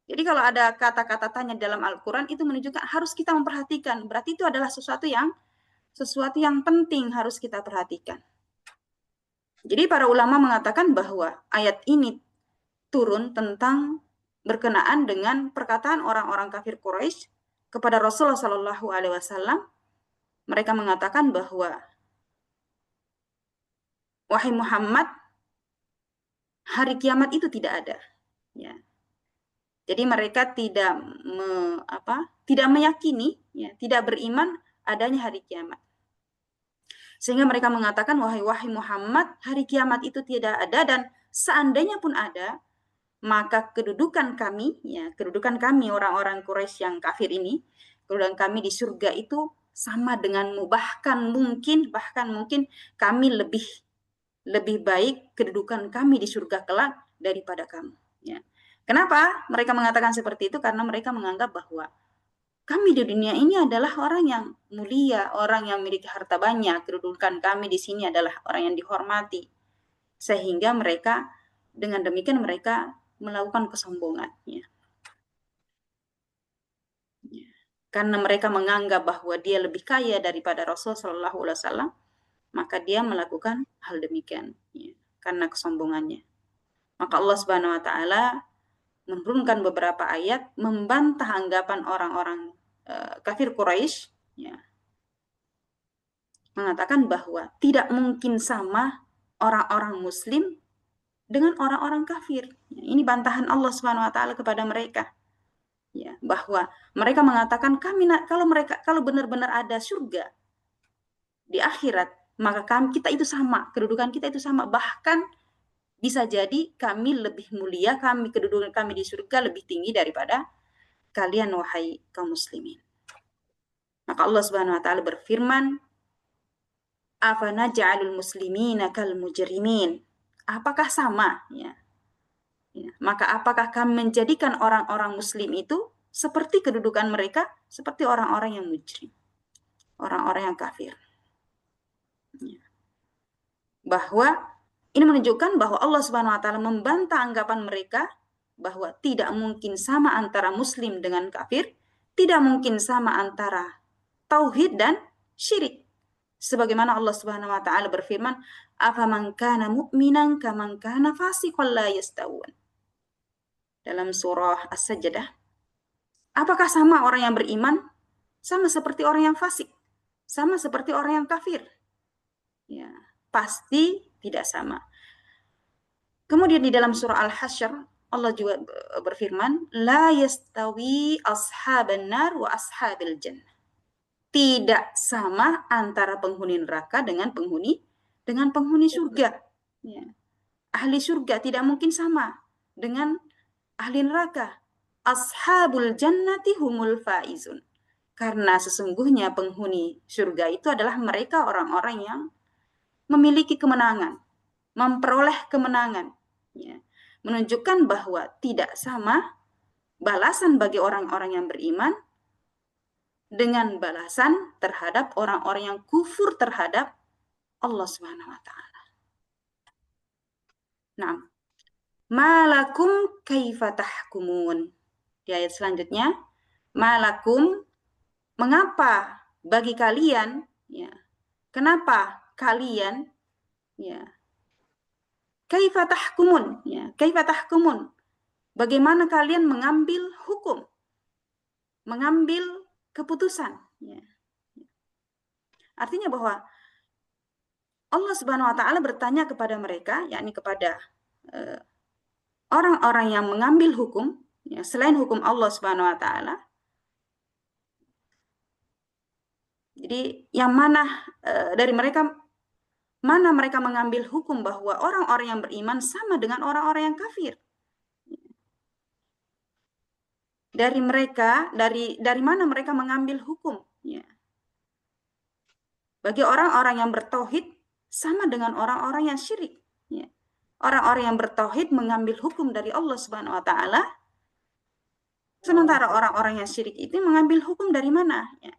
Jadi kalau ada kata-kata tanya dalam Al-Quran itu menunjukkan harus kita memperhatikan. Berarti itu adalah sesuatu yang penting harus kita perhatikan. Jadi para ulama mengatakan bahwa ayat ini turun tentang berkenaan dengan perkataan orang-orang kafir Quraisy kepada Rasulullah Shallallahu Alaihi Wasallam. Mereka mengatakan bahwa wahai Muhammad, hari kiamat itu tidak ada. Ya. Jadi mereka tidak meyakini, ya, tidak beriman adanya hari kiamat. Sehingga mereka mengatakan, wahai Muhammad, hari kiamat itu tidak ada, dan seandainya pun ada, maka kedudukan kami orang-orang Quraisy yang kafir ini, kedudukan kami di surga itu sama denganmu, bahkan mungkin kami lebih baik kedudukan kami di surga kelak daripada kamu. Ya. Kenapa mereka mengatakan seperti itu? Karena mereka menganggap bahwa kami di dunia ini adalah orang yang mulia, orang yang memiliki harta banyak. Kedudukan kami di sini adalah orang yang dihormati. Sehingga mereka, dengan demikian mereka melakukan kesombongan. Ya. Karena mereka menganggap bahwa dia lebih kaya daripada Rasulullah SAW, maka dia melakukan hal demikian. Ya. Karena kesombongannya. Maka Allah Subhanahu wa taala menurunkan beberapa ayat membantah anggapan orang-orang kafir Quraisy, ya, mengatakan bahwa tidak mungkin sama orang-orang Muslim dengan orang-orang kafir. Ya, ini bantahan Allah Subhanahu wa taala kepada mereka. Ya, bahwa mereka mengatakan kalau benar-benar ada surga di akhirat, maka kita itu sama, kedudukan kita itu sama, bahkan bisa jadi kami lebih mulia, kedudukan kami di surga lebih tinggi daripada kalian wahai kaum muslimin. Maka Allah Subhanahu wa taala berfirman, afanaj'alul muslimina kal mujrimin. Apakah sama? Ya. Maka apakah kami menjadikan orang-orang muslim itu seperti kedudukan mereka seperti orang-orang yang mujrim, orang-orang yang kafir. Ya. Bahwa ini menunjukkan bahwa Allah Subhanahu wa taala membantah anggapan mereka bahwa tidak mungkin sama antara muslim dengan kafir, tidak mungkin sama antara tauhid dan syirik. Sebagaimana Allah Subhanahu wa taala berfirman, "Afaman kana mu'minan kaman kana fasiqan la yastawun." Dalam surah As-Sajdah, apakah sama orang yang beriman sama seperti orang yang fasik, sama seperti orang yang kafir? Ya, pasti tidak sama. Kemudian di dalam surah Al-Hasyr, Allah juga berfirman, la yastawi ashaban nar wa ashabil jannah. Tidak sama antara penghuni neraka dengan penghuni surga. Ya. Ahli surga tidak mungkin sama dengan ahli neraka. Ashabul jannati humul faizun. Karena sesungguhnya penghuni surga itu adalah mereka orang-orang yang memiliki kemenangan, memperoleh kemenangan. Ya. Menunjukkan bahwa tidak sama balasan bagi orang-orang yang beriman dengan balasan terhadap orang-orang yang kufur terhadap Allah Subhanahu wa taala. Nah, malakum kaifa tahkumun. Di ayat selanjutnya, malakum, mengapa bagi kalian, ya. Kenapa kalian, ya. Kaifa tahkumun, ya. Kaifa tahkumun. Bagaimana kalian mengambil hukum, mengambil keputusan, ya. Artinya bahwa Allah Subhanahu wa taala bertanya kepada mereka, yakni kepada orang-orang yang mengambil hukum, ya, selain hukum Allah Subhanahu wa taala. Jadi yang mana dari mereka, mana mereka mengambil hukum bahwa orang-orang yang beriman sama dengan orang-orang yang kafir? Dari mereka, dari mana mereka mengambil hukum? Ya. Bagi orang-orang yang bertauhid sama dengan orang-orang yang syirik. Ya. Orang-orang yang bertauhid mengambil hukum dari Allah Subhanahu wa taala, sementara orang-orang yang syirik itu mengambil hukum dari mana? Ya.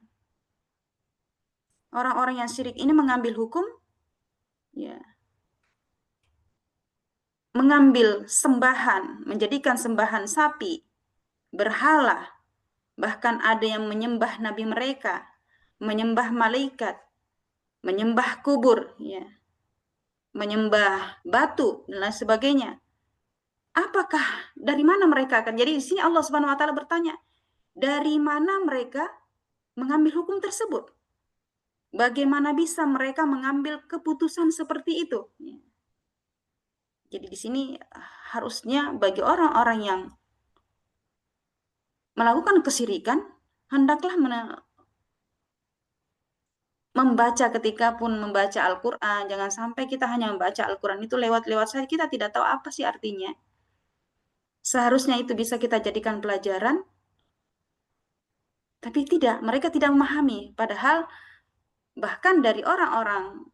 Orang-orang yang syirik ini mengambil hukum, ya, mengambil sembahan, menjadikan sembahan sapi, berhala, bahkan ada yang menyembah nabi mereka, menyembah malaikat, menyembah kubur, ya, menyembah batu dan lain sebagainya. Apakah dari mana mereka akan? Jadi di sini Allah Subhanahu wa taala bertanya, dari mana mereka mengambil hukum tersebut? Bagaimana bisa mereka mengambil keputusan seperti itu? Ya. Jadi di sini harusnya bagi orang-orang yang melakukan kesyirikan, hendaklah membaca ketika pun membaca Al-Quran. Jangan sampai kita hanya membaca Al-Quran itu lewat-lewat saja, kita tidak tahu apa sih artinya. Seharusnya itu bisa kita jadikan pelajaran, tapi tidak, mereka tidak memahami. Padahal bahkan dari orang-orang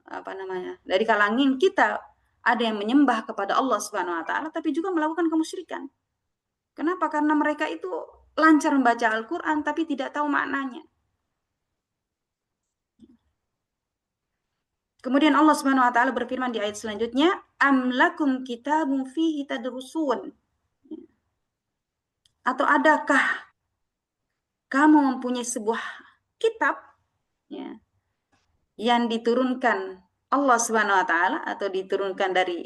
dari kalangan kita ada yang menyembah kepada Allah Subhanahu wa taala tapi juga melakukan kemusyrikan. Kenapa? Karena mereka itu lancar membaca Al-Qur'an tapi tidak tahu maknanya. Kemudian Allah Subhanahu wa taala berfirman di ayat selanjutnya, am lakum kitabun fihi tadrusun. Atau adakah kamu mempunyai sebuah kitab, ya, yang diturunkan Allah Subhanahu wa taala atau diturunkan dari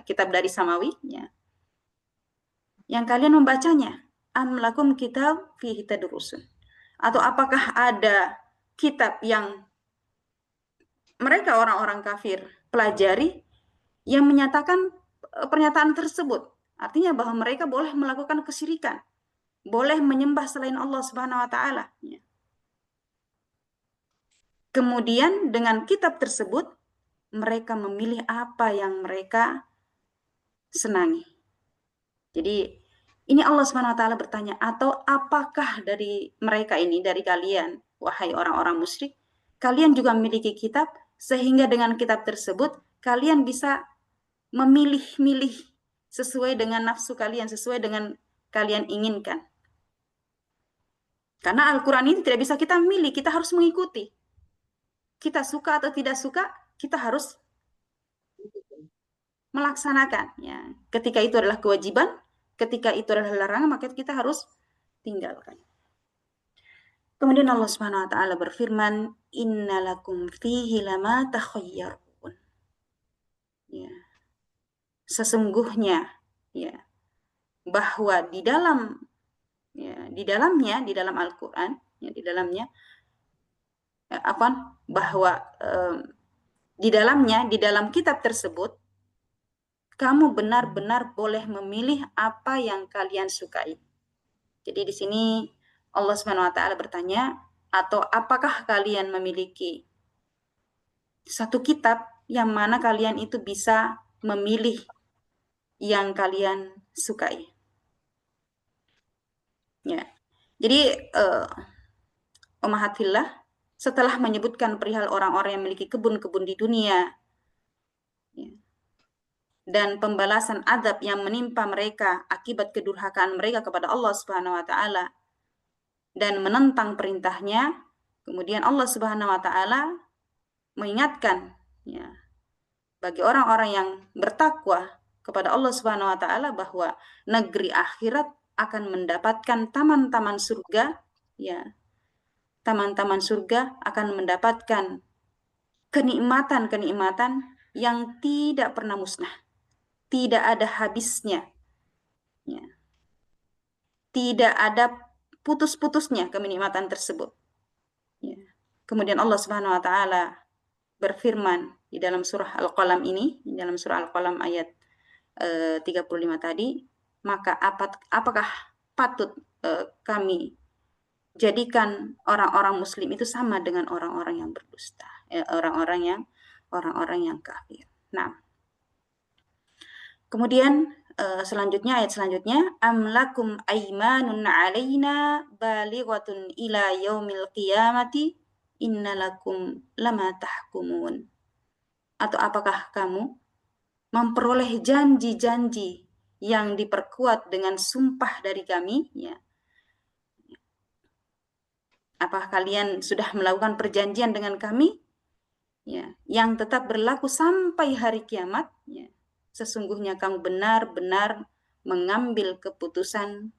kitab dari samawi, ya, yang kalian membacanya? Am lakum kitab fihi tadrusun. Atau apakah ada kitab yang mereka orang-orang kafir pelajari yang menyatakan pernyataan tersebut? Artinya bahwa mereka boleh melakukan kesyirikan, boleh menyembah selain Allah Subhanahu wa taala, ya. Kemudian dengan kitab tersebut mereka memilih apa yang mereka senangi. Jadi ini Allah Subhanahu wa taala bertanya, atau apakah dari mereka ini, dari kalian, wahai orang-orang musyrik, kalian juga memiliki kitab sehingga dengan kitab tersebut kalian bisa memilih-milih sesuai dengan nafsu kalian, sesuai dengan kalian inginkan. Karena Al-Quran ini tidak bisa kita milih, kita harus mengikuti. Kita suka atau tidak suka, kita harus melaksanakan. Ya. Ketika itu adalah kewajiban, ketika itu adalah larangan, maka kita harus tinggalkan. Kemudian Allah Subhanahu wa taala berfirman, innalakum fihi lama takhayyarun. Ya. Sesungguhnya, ya, bahwa di dalam Al-Quran, ya, di dalamnya bahwa di dalam kitab tersebut kamu benar-benar boleh memilih apa yang kalian sukai. Jadi di sini Allah Subhanahu wa taala bertanya, atau apakah kalian memiliki satu kitab yang mana kalian itu bisa memilih yang kalian sukai. Ya. Jadi Ummahat fillah, setelah menyebutkan perihal orang-orang yang memiliki kebun-kebun di dunia, ya, dan pembalasan azab yang menimpa mereka akibat kedurhakaan mereka kepada Allah Subhanahu wa taala dan menentang perintahnya, kemudian Allah Subhanahu wa taala mengingatkan, ya, bagi orang-orang yang bertakwa kepada Allah Subhanahu wa taala bahwa negeri akhirat akan mendapatkan taman-taman surga, ya. Taman-taman surga akan mendapatkan kenikmatan-kenikmatan yang tidak pernah musnah, tidak ada habisnya, ya. Tidak ada putus-putusnya kenikmatan tersebut, ya. Kemudian Allah Subhanahu wa taala berfirman di dalam surah Al-Qalam ini, di dalam surah Al-Qalam ayat 35 tadi, maka apakah patut kami jadikan orang-orang muslim itu sama dengan orang-orang yang berdusta, orang-orang yang kafir. Nah, kemudian selanjutnya, ayat selanjutnya, amlakum aymanun alaina balighatun ila yaumil qiyamati innalakum lama tahkumun. Atau apakah kamu memperoleh janji-janji yang diperkuat dengan sumpah dari kami, ya. Apakah kalian sudah melakukan perjanjian dengan kami, ya, yang tetap berlaku sampai hari kiamat, ya. Sesungguhnya kamu benar-benar mengambil keputusan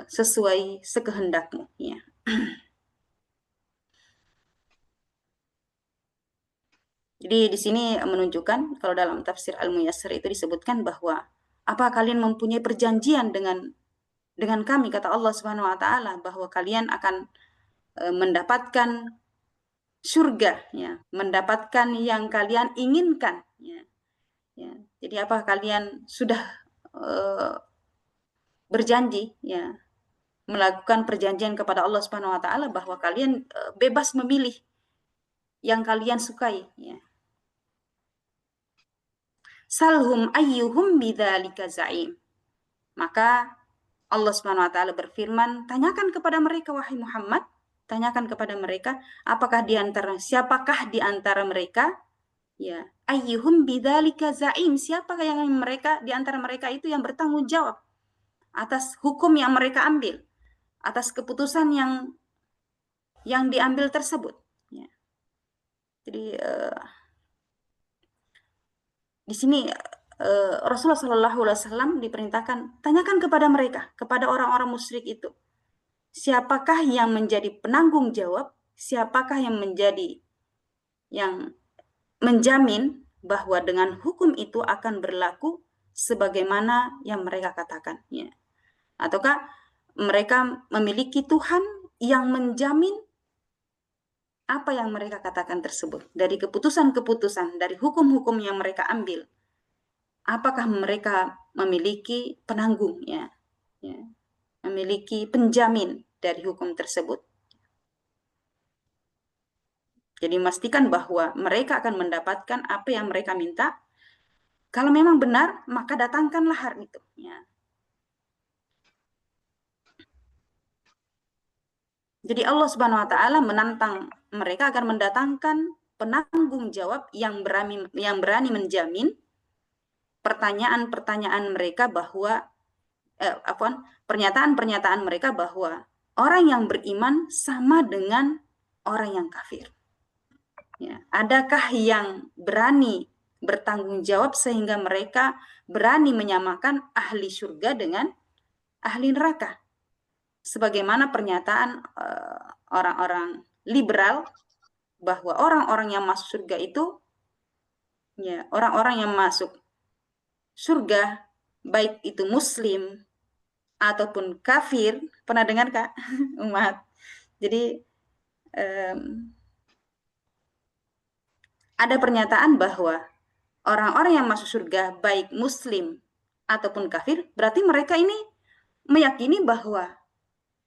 sesuai sekehendakmu, ya. Jadi di sini menunjukkan, kalau dalam tafsir Al-Muyassar itu disebutkan bahwa apa kalian mempunyai perjanjian dengan kami, kata Allah Subhanahu wa taala, bahwa kalian akan mendapatkan surga, ya, mendapatkan yang kalian inginkan, ya. Ya. Jadi apa kalian sudah berjanji, ya, melakukan perjanjian kepada Allah Subhanahu wa taala bahwa kalian bebas memilih yang kalian sukai, ya. Salhum ayyuhum bidzalika za'im. Maka Allah Subhanahu wa taala berfirman, tanyakan kepada mereka, wahai Muhammad, tanyakan kepada mereka, siapakah di antara mereka, ya, ayyuhum bidzalika za'im, siapakah yang mereka di antara mereka itu yang bertanggung jawab atas hukum yang mereka ambil, atas keputusan yang diambil tersebut, ya. Jadi di sini Rasulullah Shallallahu Alaihi Wasallam diperintahkan, tanyakan kepada mereka, kepada orang-orang musyrik itu, siapakah yang menjadi penanggung jawab, siapakah yang menjamin bahwa dengan hukum itu akan berlaku sebagaimana yang mereka katakan, ya. Ataukah mereka memiliki Tuhan yang menjamin apa yang mereka katakan tersebut dari keputusan-keputusan, dari hukum-hukum yang mereka ambil. Apakah mereka memiliki penanggung, ya, memiliki penjamin dari hukum tersebut. Jadi memastikan bahwa mereka akan mendapatkan apa yang mereka minta. Kalau memang benar, maka datangkanlah hari itu, ya. Jadi Allah Subhanahu wa taala menantang mereka agar mendatangkan penanggung jawab yang berani menjamin pertanyaan-pertanyaan mereka bahwa pernyataan-pernyataan mereka bahwa orang yang beriman sama dengan orang yang kafir. Ya, adakah yang berani bertanggung jawab sehingga mereka berani menyamakan ahli surga dengan ahli neraka? Sebagaimana pernyataan orang-orang liberal bahwa orang-orang yang masuk surga itu, ya, orang-orang yang masuk surga baik itu muslim ataupun kafir. Pernah dengar, Kak? Umat. Jadi ada pernyataan bahwa orang-orang yang masuk surga baik muslim ataupun kafir, berarti mereka ini meyakini bahwa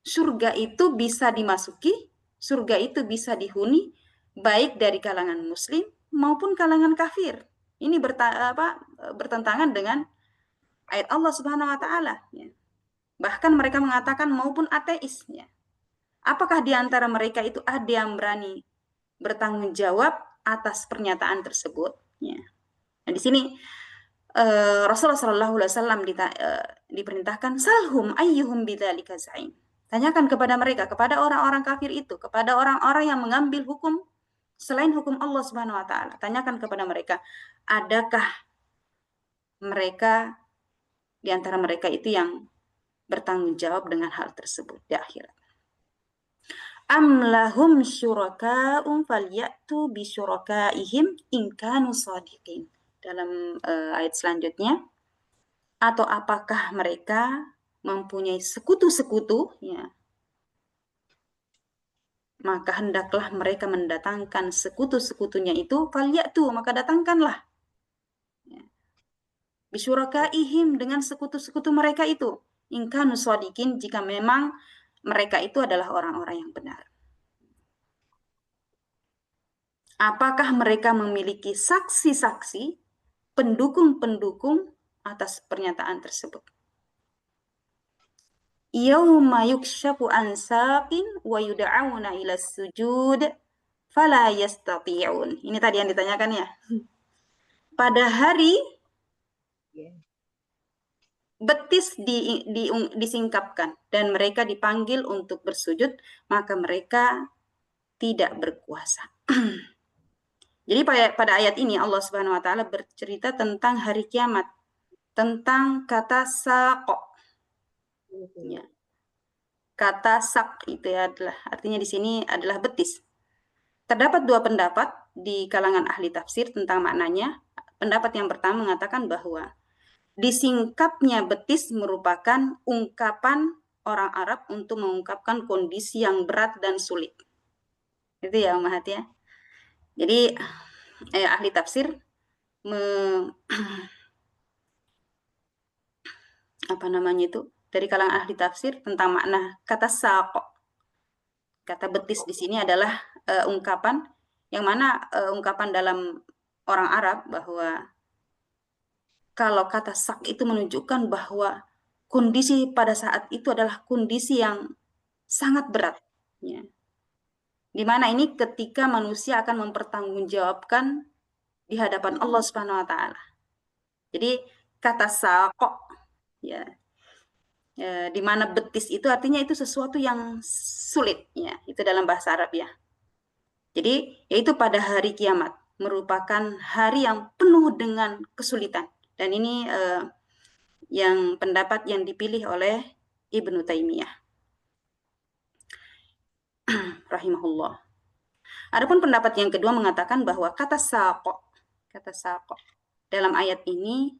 surga itu bisa dimasuki, surga itu bisa dihuni baik dari kalangan muslim maupun kalangan kafir. Ini bertentangan dengan ayat Allah Subhanahu wa taala, ya. Bahkan mereka mengatakan maupun ateis, ya. Apakah di antara mereka itu ada yang berani bertanggung jawab atas pernyataan tersebut, ya. Nah, di sini Rasulullah SAW diperintahkan salhum ayyuhum bidzalika za'im. Tanyakan kepada mereka, kepada orang-orang kafir itu, kepada orang-orang yang mengambil hukum selain hukum Allah Subhanahu wa taala. Tanyakan kepada mereka, adakah mereka di antara mereka itu yang bertanggung jawab dengan hal tersebut di akhirat. Am lahum syuraka'um falyatu bi syurakaihim in kanu shadiqin. Dalam ayat selanjutnya, atau apakah mereka mempunyai sekutu-sekutu, ya, maka hendaklah mereka mendatangkan sekutu-sekutunya itu, falyatu, maka datangkanlah, ya, bisyurakaihim, dengan sekutu-sekutu mereka itu, in kanu shadiqin, jika memang mereka itu adalah orang-orang yang benar. Apakah mereka memiliki saksi-saksi, pendukung-pendukung atas pernyataan tersebut? Yauma yukshafu an saqin wa yud'auna ila sujud fala yastati'un. Ini tadi yang ditanyakan, ya. Pada hari betis disingkapkan dan mereka dipanggil untuk bersujud, maka mereka tidak berkuasa. Jadi pada ayat ini Allah Subhanahu wa taala bercerita tentang hari kiamat, tentang kata saqo. Ya. Kata sak itu adalah artinya di sini adalah betis. Terdapat dua pendapat di kalangan ahli tafsir tentang maknanya. Pendapat yang pertama mengatakan bahwa disingkapnya betis merupakan ungkapan orang Arab untuk mengungkapkan kondisi yang berat dan sulit. Itu ya Umahat, ya. Jadi ahli tafsir dari kalangan ahli tafsir tentang makna kata saqo. Kata betis di sini adalah ungkapan yang mana ungkapan dalam orang Arab bahwa kalau kata sak itu menunjukkan bahwa kondisi pada saat itu adalah kondisi yang sangat berat, ya. Di mana ini ketika manusia akan mempertanggungjawabkan di hadapan Allah Subhanahu wa taala. Jadi kata saqo, ya, di mana betis itu artinya itu sesuatu yang sulit, ya, itu dalam bahasa Arab, ya. Jadi yaitu pada hari kiamat merupakan hari yang penuh dengan kesulitan, dan ini yang pendapat yang dipilih oleh Ibnu Taimiyah rahimahullah. Adapun pendapat yang kedua mengatakan bahwa kata saqo dalam ayat ini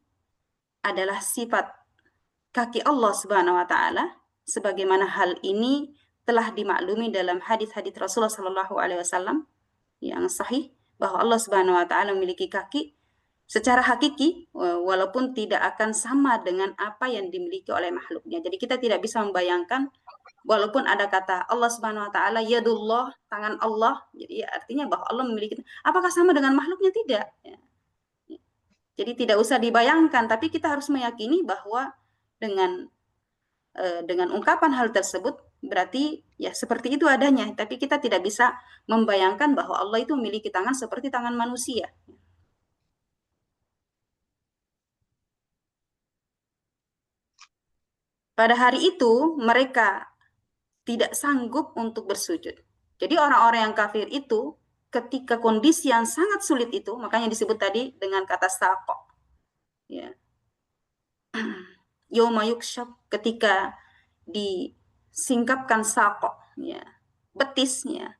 adalah sifat kaki Allah Subhanahu wa taala, sebagaimana hal ini telah dimaklumi dalam hadis-hadis Rasulullah sallallahu alaihi wasallam yang sahih bahwa Allah Subhanahu wa taala memiliki kaki secara hakiki, walaupun tidak akan sama dengan apa yang dimiliki oleh makhluknya. Jadi kita tidak bisa membayangkan, walaupun ada kata Allah Subhanahu wa taala yadullah, tangan Allah, jadi artinya bahwa Allah memiliki, apakah sama dengan makhluknya? Tidak, ya. Jadi tidak usah dibayangkan, tapi kita harus meyakini bahwa dengan ungkapan hal tersebut berarti ya seperti itu adanya, tapi kita tidak bisa membayangkan bahwa Allah itu memiliki tangan seperti tangan manusia. Pada hari itu mereka tidak sanggup untuk bersujud. Jadi orang-orang yang kafir itu ketika kondisi yang sangat sulit itu, makanya disebut tadi dengan kata saqo, ya. Yauma yukshaf, ketika disingkapkan saqo, ya, betisnya,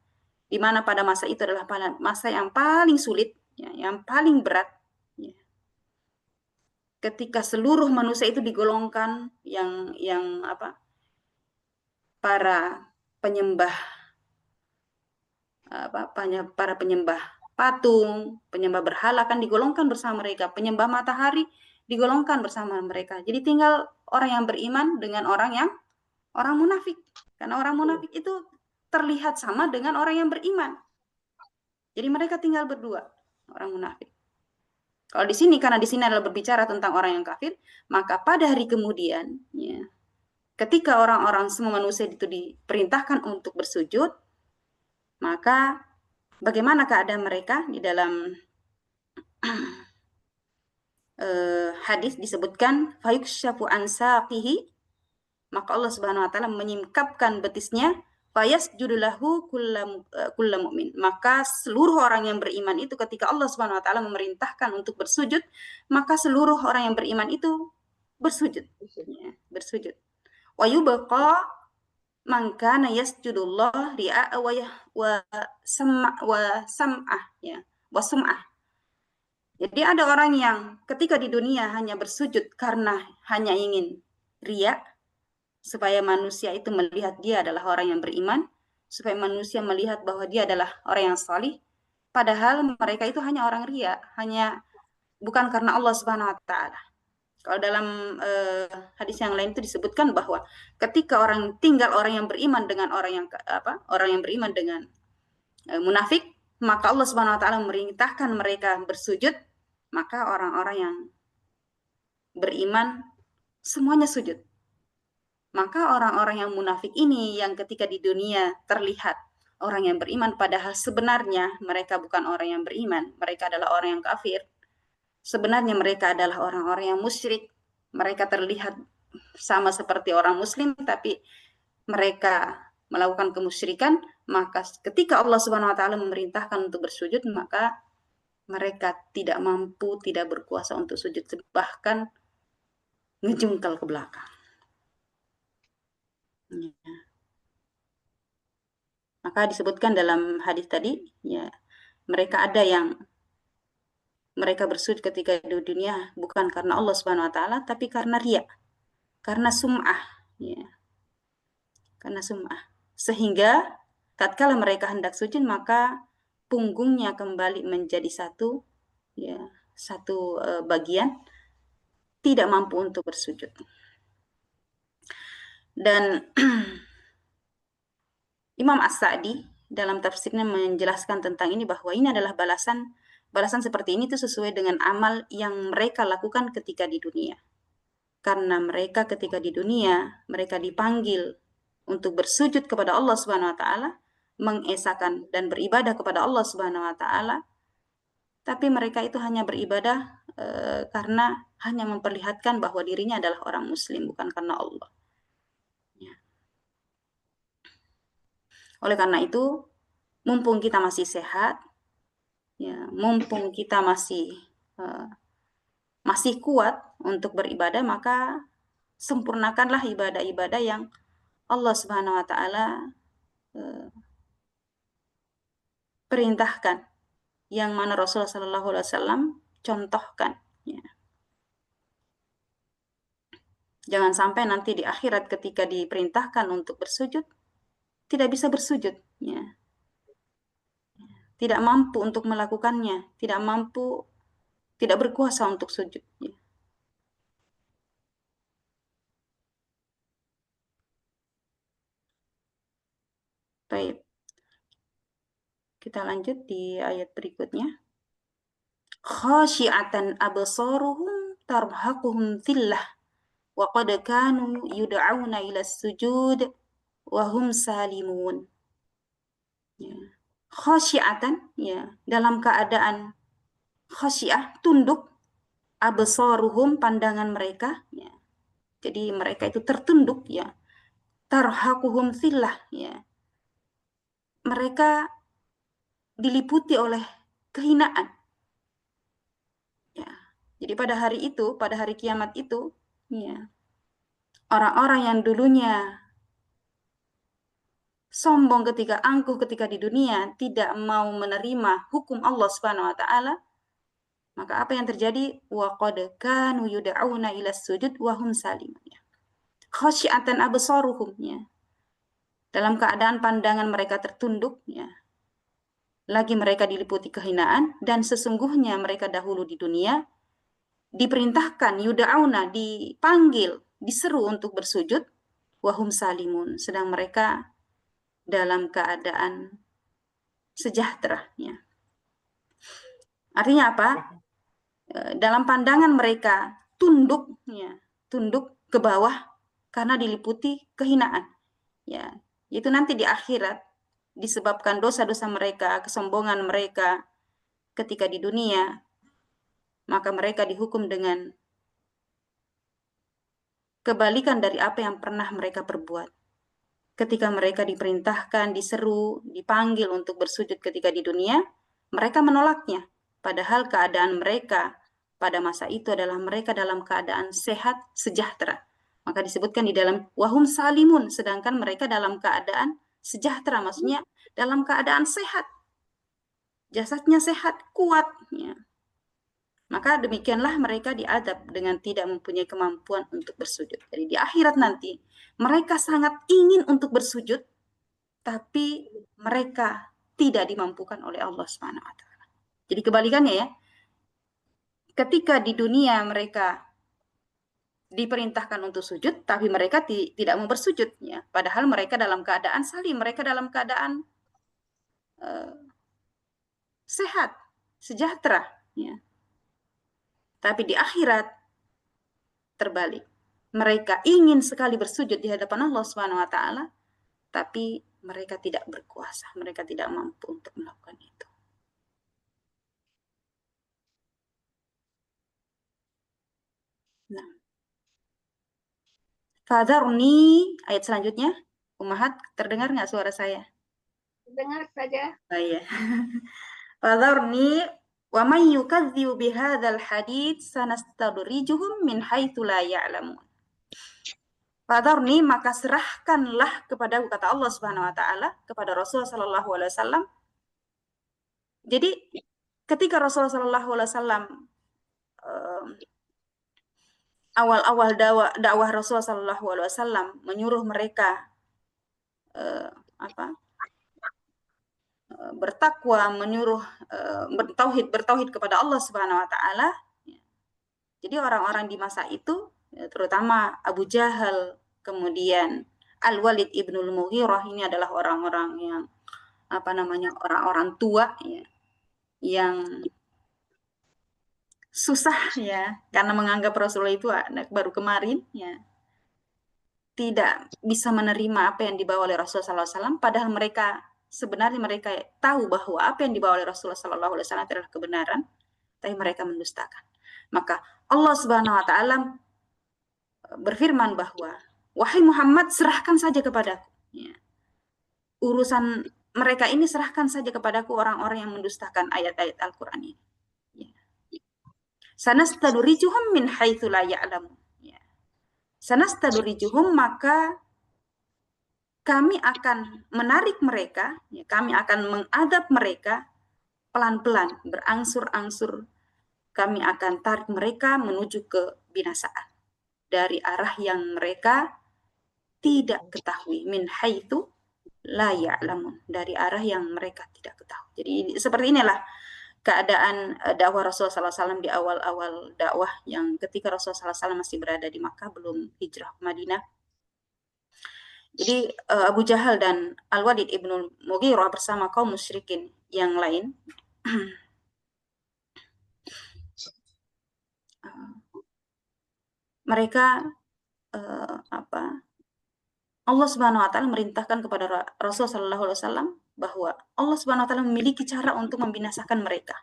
di mana pada masa itu adalah masa yang paling sulit, ya, yang paling berat, ya. Ketika seluruh manusia itu digolongkan para penyembah patung, penyembah berhala kan digolongkan bersama mereka, penyembah matahari digolongkan bersama mereka. Jadi tinggal orang yang beriman dengan orang munafik. Karena orang munafik itu terlihat sama dengan orang yang beriman. Jadi mereka tinggal berdua, orang munafik. Kalau di sini, karena di sini adalah berbicara tentang orang yang kafir, maka pada hari kemudian, ya, ketika orang-orang semua manusia itu diperintahkan untuk bersujud, maka bagaimana keadaan mereka di dalam hadis disebutkan fayukshafu an saqihi, maka Allah Subhanahu wa taala menyingkapkan betisnya, fayasjudu lahu kullu mu'min. Maka seluruh orang yang beriman itu ketika Allah Subhanahu wa taala memerintahkan untuk bersujud, maka seluruh orang yang beriman itu bersujud. Ya, bersujud. Wa yubqa man kana yasjudullah ri'a wa sam'ah, ya, wa sum'ah. Jadi ada orang yang ketika di dunia hanya bersujud karena hanya ingin riya, supaya manusia itu melihat dia adalah orang yang beriman, supaya manusia melihat bahwa dia adalah orang yang salih, padahal mereka itu hanya orang riya, hanya bukan karena Allah Subhanahu wa taala. Kalau dalam hadis yang lain itu disebutkan bahwa ketika orang yang beriman dengan orang yang beriman dengan munafik, maka Allah Subhanahu wa taala memerintahkan mereka bersujud, maka orang-orang yang beriman semuanya sujud. Maka orang-orang yang munafik ini yang ketika di dunia terlihat orang yang beriman, padahal sebenarnya mereka bukan orang yang beriman, mereka adalah orang yang kafir. Sebenarnya mereka adalah orang-orang yang musyrik. Mereka terlihat sama seperti orang muslim, tapi mereka melakukan kemusyrikan. Maka ketika Allah Subhanahu wa taala memerintahkan untuk bersujud, maka mereka tidak mampu, tidak berkuasa untuk sujud, bahkan ngejungkal ke belakang. Ya. Maka disebutkan dalam hadis tadi, ya, mereka ada yang mereka bersujud ketika di dunia bukan karena Allah Subhanahu wa taala, tapi karena riya, karena sum'ah, ya. Karena sum'ah. Sehingga tatkala mereka hendak sujud, maka punggungnya kembali menjadi satu, ya, satu bagian, tidak mampu untuk bersujud. Dan Imam As-Sa'di dalam tafsirnya menjelaskan tentang ini bahwa ini adalah balasan seperti ini itu sesuai dengan amal yang mereka lakukan ketika di dunia. Karena mereka ketika di dunia, mereka dipanggil untuk bersujud kepada Allah Subhanahu wa taala, mengesahkan dan beribadah kepada Allah Subhanahu wa taala. Tapi mereka itu hanya beribadah karena hanya memperlihatkan bahwa dirinya adalah orang muslim, bukan karena Allah. Ya. Oleh karena itu, mumpung kita masih sehat, ya, mumpung kita masih kuat untuk beribadah, maka sempurnakanlah ibadah-ibadah yang Allah Subhanahu wa taala perintahkan, yang mana Rasulullah sallallahu alaihi wasallam contohkan, ya. Jangan sampai nanti di akhirat ketika diperintahkan untuk bersujud tidak bisa bersujud, ya. Tidak mampu untuk melakukannya, tidak mampu, tidak berkuasa untuk sujud, ya. Baik. Kita lanjut di ayat berikutnya. Khasyi'atan absaruhum tarhaquhum thillah wa qad kanu yud'auna ila sujud wa hum salimun. Ya. Khasyi'atan, ya, dalam keadaan khasyi'ah, tunduk, absaruhum, pandangan mereka, ya. Jadi mereka itu tertunduk, ya. Tarhaquhum thillah, ya. Mereka diliputi oleh kehinaan. Ya. Jadi pada hari itu, pada hari kiamat itu, ya, orang-orang yang dulunya sombong ketika angkuh ketika di dunia, tidak mau menerima hukum Allah Subhanahu wa taala, maka apa yang terjadi? Wa qad kanu yud'auna ila sujud wa hum salimun. Khasyi'atan absaruhum, ya. Dalam keadaan pandangan mereka tertunduk, ya. lagi mereka diliputi kehinaan, dan sesungguhnya mereka dahulu di dunia diperintahkan, yuda'auna, dipanggil, diseru untuk bersujud, wahum salimun, sedang mereka dalam keadaan sejahtera. Ya. Artinya apa? Dalam pandangan mereka tunduk, ya, tunduk ke bawah karena diliputi kehinaan. Ya, itu nanti di akhirat disebabkan dosa-dosa mereka, kesombongan mereka ketika di dunia, maka mereka dihukum dengan kebalikan dari apa yang pernah mereka perbuat. Ketika mereka diperintahkan, diseru, dipanggil untuk bersujud ketika di dunia, mereka menolaknya. Padahal keadaan mereka pada masa itu adalah mereka dalam keadaan sehat, sejahtera. Maka disebutkan di dalam wahum salimun, sedangkan mereka dalam keadaan sejahtera, maksudnya dalam keadaan sehat. Jasadnya sehat, kuat. Ya. Maka demikianlah mereka diadab dengan tidak mempunyai kemampuan untuk bersujud. Jadi di akhirat nanti, mereka sangat ingin untuk bersujud, tapi mereka tidak dimampukan oleh Allah SWT. Jadi kebalikannya ya, ketika di dunia mereka diperintahkan untuk sujud, tapi mereka tidak mau bersujud. Ya. Padahal mereka dalam keadaan salim, mereka dalam keadaan sehat, sejahtera. Ya. Tapi di akhirat terbalik. Mereka ingin sekali bersujud di hadapan Allah SWT, tapi mereka tidak berkuasa, mereka tidak mampu untuk melakukan itu. Nah. Fadharni, ayat selanjutnya. Ummahat, terdengar nggak suara saya? Dengar saja. Oh iya. Fadharni wa man yukadzibu bihadzal hadits sanastadrijuhum min haitsu la ya'lamun. Fadharni, maka serahkanlah kepadaku, kata Allah Subhanahu wa taala kepada Rasul sallallahu alaihi wasallam. Jadi ketika Rasul sallallahu alaihi wasallam awal-awal dakwah Rasul sallallahu alaihi wasallam menyuruh mereka bertakwa, menyuruh bertauhid kepada Allah Subhanahu wa taala. Jadi orang-orang di masa itu, terutama Abu Jahal, kemudian Al-Walid ibnul Mughirah, ini adalah orang-orang yang orang-orang tua ya, yang susah ya, karena menganggap Rasulullah itu anak baru kemarin ya, tidak bisa menerima apa yang dibawa oleh Rasulullah SAW, padahal sebenarnya mereka tahu bahwa apa yang dibawa oleh Rasulullah SAW adalah kebenaran, tapi mereka mendustakan. Maka Allah Subhanahu wa taala berfirman bahwa wahai Muhammad, serahkan saja kepadaku. Ya. Urusan mereka ini serahkan saja kepadaku, orang-orang yang mendustakan ayat-ayat Al-Qur'an ini. Ya. Sanastadrijuhum min haitsu la ya'lamun. Ya. Sanastadrijuhum, maka kami akan menarik mereka, ya, kami akan mengadab mereka pelan-pelan, berangsur-angsur. Kami akan tarik mereka menuju ke binasaan dari arah yang mereka tidak ketahui, min haitsu la ya'lamun, dari arah yang mereka tidak ketahui. Jadi seperti inilah keadaan dakwah Rasulullah SAW di awal-awal dakwah, yang ketika Rasulullah SAW masih berada di Makkah, belum hijrah ke Madinah. Jadi Abu Jahal dan Al-Walid ibnul Mughirah bersama kaum musyrikin yang lain mereka Allah Subhanahu wa taala merintahkan kepada Rasul sallallahu alaihi wasallam bahwa Allah Subhanahu wa taala memiliki cara untuk membinasakan mereka.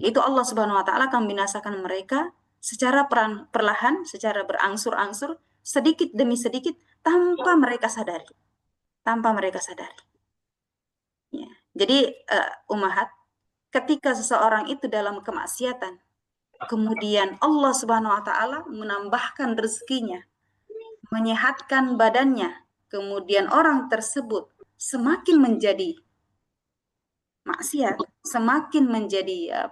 Yaitu Allah Subhanahu wa taala akan membinasakan mereka secara perlahan, secara berangsur-angsur, sedikit demi sedikit, tanpa mereka sadari. Tanpa mereka sadari. Ya. Jadi ummahat, ketika seseorang itu dalam kemaksiatan, kemudian Allah Subhanahu wa taala menambahkan rezekinya, menyehatkan badannya, kemudian orang tersebut semakin menjadi maksiat, semakin menjadi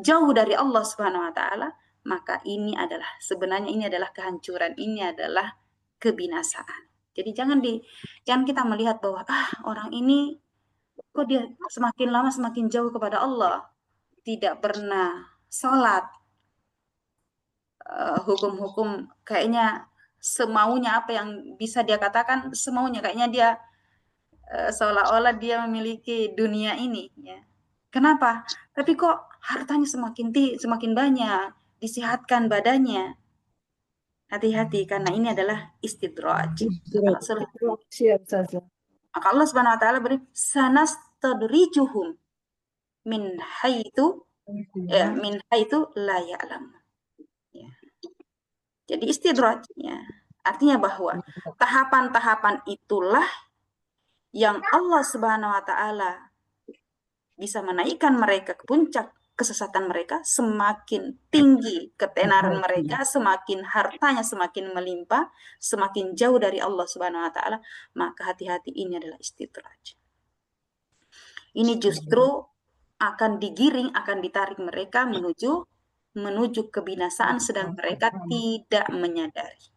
jauh dari Allah Subhanahu wa taala, maka sebenarnya ini adalah kehancuran, ini adalah kebinasaan. Jadi jangan kita melihat bahwa orang ini kok dia semakin lama semakin jauh kepada Allah, tidak pernah sholat, hukum-hukum kayaknya semaunya, apa yang bisa dia katakan semaunya, kayaknya dia seolah-olah dia memiliki dunia ini, ya. Kenapa? Tapi kok hartanya semakin banyak, disehatkan badannya. Hati-hati, karena ini adalah istidraj. Maka Allah Subhanahu wa taala beri sanastadrijuhum min haitsu la ya'lam. Ya. Jadi istidraj, ya. Artinya bahwa tahapan-tahapan itulah yang Allah Subhanahu wa taala bisa menaikkan mereka ke puncak kesesatan mereka. Semakin tinggi ketenaran mereka, semakin hartanya semakin melimpah, semakin jauh dari Allah Subhanahu wa taala, maka hati-hati, ini adalah istidraj. Ini justru akan digiring, akan ditarik mereka menuju kebinasaan, sedang mereka tidak menyadari.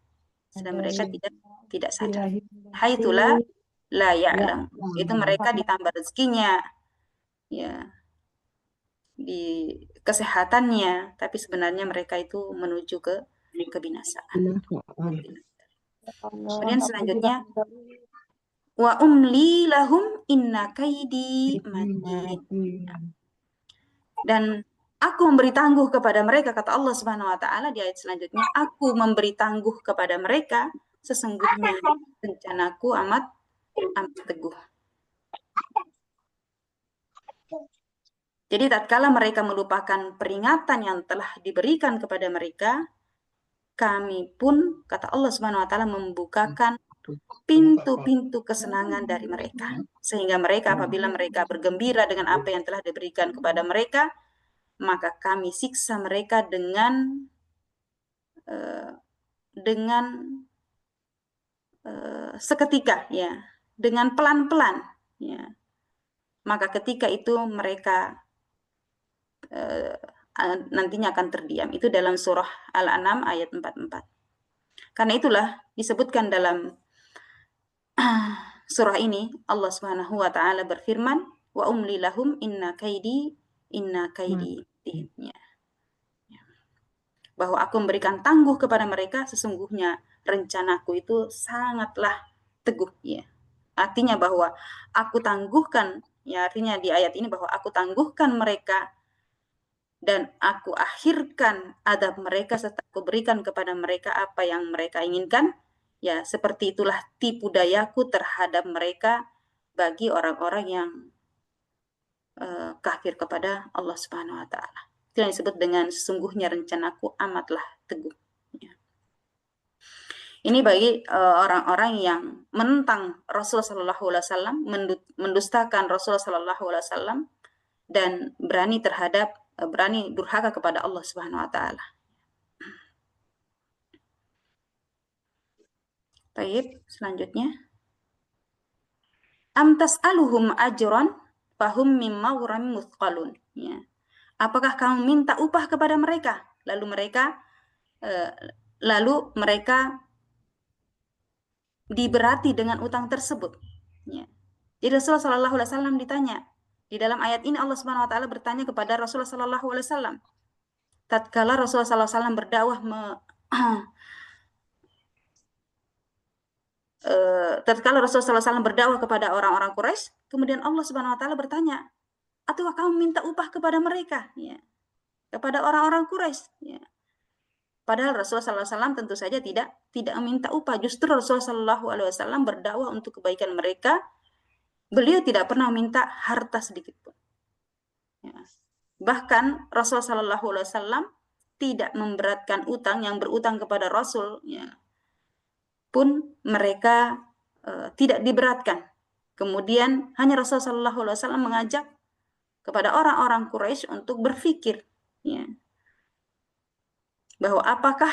Sedang mereka tidak sadar. Haitulah la ya'lam. Itu mereka ditambah rezekinya, ya, di kesehatannya, tapi sebenarnya mereka itu menuju ke kebinasaan. Kemudian selanjutnya, wa umli lahum inna kaidi matin. Dan aku memberi tangguh kepada mereka, kata Allah Subhanahu wa taala di ayat selanjutnya, aku memberi tangguh kepada mereka, sesungguhnya rencanaku amat teguh. Jadi tatkala mereka melupakan peringatan yang telah diberikan kepada mereka, kami pun, kata Allah Subhanahu wa taala, membukakan pintu-pintu kesenangan dari mereka. Sehingga mereka, apabila mereka bergembira dengan apa yang telah diberikan kepada mereka, maka kami siksa mereka dengan seketika, ya, dengan pelan-pelan, ya. Maka ketika itu mereka nantinya akan terdiam. Itu dalam surah Al-An'am ayat 44. Karena itulah disebutkan dalam surah ini, Allah Subhanahu wa taala berfirman, wa umli lahum inna kaidi ya. Bahwa aku memberikan tangguh kepada mereka, sesungguhnya rencanaku itu sangatlah teguh, ya. Artinya bahwa aku tangguhkan, ya, artinya di ayat ini bahwa aku tangguhkan mereka dan aku akhirkan adab mereka, serta aku berikan kepada mereka apa yang mereka inginkan. Ya, seperti itulah tipu dayaku terhadap mereka bagi orang-orang yang kafir kepada Allah Subhanahu wa taala. Itu yang disebut dengan sesungguhnya rencanaku amatlah teguh. Ya. Ini bagi orang-orang yang menentang Rasulullah sallallahu alaihi wasallam, mendustakan Rasulullah sallallahu alaihi wasallam, dan berani durhaka kepada Allah Subhanahu wa taala. Baik, selanjutnya. Am tas'aluhum ajran fahum min maghram muthqalun. Ya. Apakah kamu minta upah kepada mereka? Lalu mereka diberati dengan utang tersebut. Ya. Jadi Rasulullah sallallahu alaihi wasallam ditanya. Di dalam ayat ini Allah Subhanahu wa taala bertanya kepada Rasulullah sallallahu alaihi wasallam. Tatkala Rasulullah sallallahu alaihi wasallam berdakwah tatkala Rasulullah sallallahu alaihi wasallam berdakwah kepada orang-orang Quraisy, kemudian Allah Subhanahu wa taala bertanya, "Ataukah kamu minta upah kepada mereka?" Ya. Kepada orang-orang Quraisy, ya. Padahal Rasulullah sallallahu alaihi wasallam tentu saja tidak meminta upah. Justru Rasulullah sallallahu alaihi wasallam berdakwah untuk kebaikan mereka. Beliau tidak pernah minta harta sedikit pun. Ya. Bahkan Rasulullah sallallahu alaihi wasallam tidak memberatkan utang, yang berutang kepada Rasul, ya, pun mereka tidak diberatkan. Kemudian hanya Rasulullah sallallahu alaihi wasallam mengajak kepada orang-orang Quraisy untuk berpikir, ya, bahwa apakah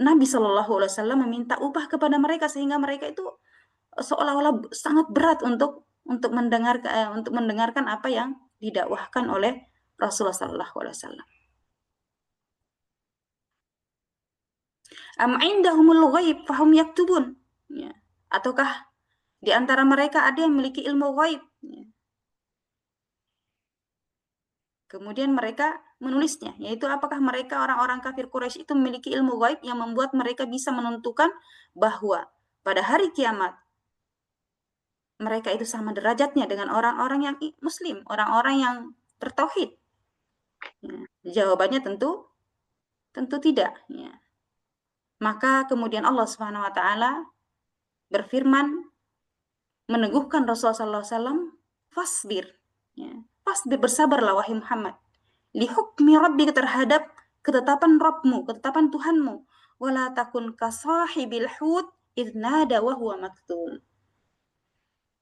Nabi sallallahu alaihi wasallam meminta upah kepada mereka sehingga mereka itu seolah-olah sangat berat untuk mendengarkan apa yang didakwahkan oleh Rasulullah sallallahu alaihi wasallam. Am indahumul ghaib fahum yaktubun. Ya. Ataukah di antara mereka ada yang memiliki ilmu ghaib, ya, Kemudian mereka menulisnya, yaitu apakah mereka orang-orang kafir Quraisy itu memiliki ilmu gaib yang membuat mereka bisa menentukan bahwa pada hari kiamat mereka itu sama derajatnya dengan orang-orang yang muslim, orang-orang yang bertauhid. Jawabannya tentu tidak. Ya. Maka kemudian Allah Subhanahu Wa Taala berfirman meneguhkan Rasulullah SAW, fasbir, ya. Fasbir, bersabarlah wahai Muhammad, li hukmi rabbika, terhadap ketetapan Rabbmu, ketetapan Tuhanmu, wala takun kasahibil hut idh nada wa huwa maktul.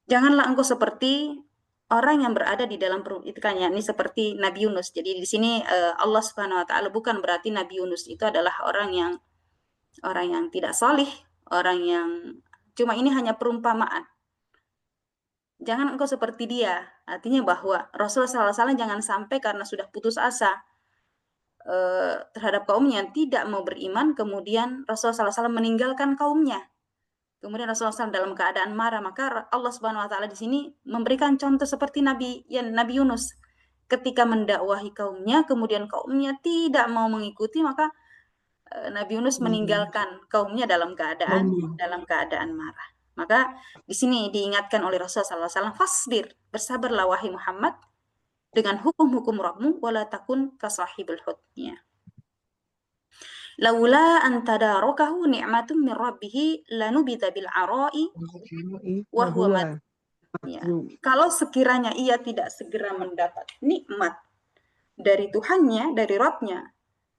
Janganlah engkau seperti orang yang berada di dalam perut ikannya. Ini seperti Nabi Yunus. Jadi di sini Allah Subhanahu Wa Taala bukan berarti Nabi Yunus itu adalah orang yang tidak salih, orang yang, cuma ini hanya perumpamaan. Jangan engkau seperti dia. Artinya bahwa Rasulullah SAW jangan sampai karena sudah putus asa terhadap kaumnya yang tidak mau beriman, kemudian Rasulullah SAW meninggalkan kaumnya. Kemudian Rasulullah SAW dalam keadaan marah, maka Allah Subhanahu Wa Taala di sini memberikan contoh seperti Nabi Yunus ketika mendakwahi kaumnya, kemudian kaumnya tidak mau mengikuti, maka Nabi Yunus meninggalkan kaumnya dalam keadaan marah. Maka di sini diingatkan oleh Rasulullah SAW, fasbir, bersabarlah wahai Muhammad dengan hukum-hukum Rabbmu, wala takun kasahibul hut. Ya. Laula an tadarakahu ni'matun min rabbih lanubita bil ara'i wa huwa ya. Kalau sekiranya ia tidak segera mendapat nikmat dari Tuhannya, dari Rabbnya,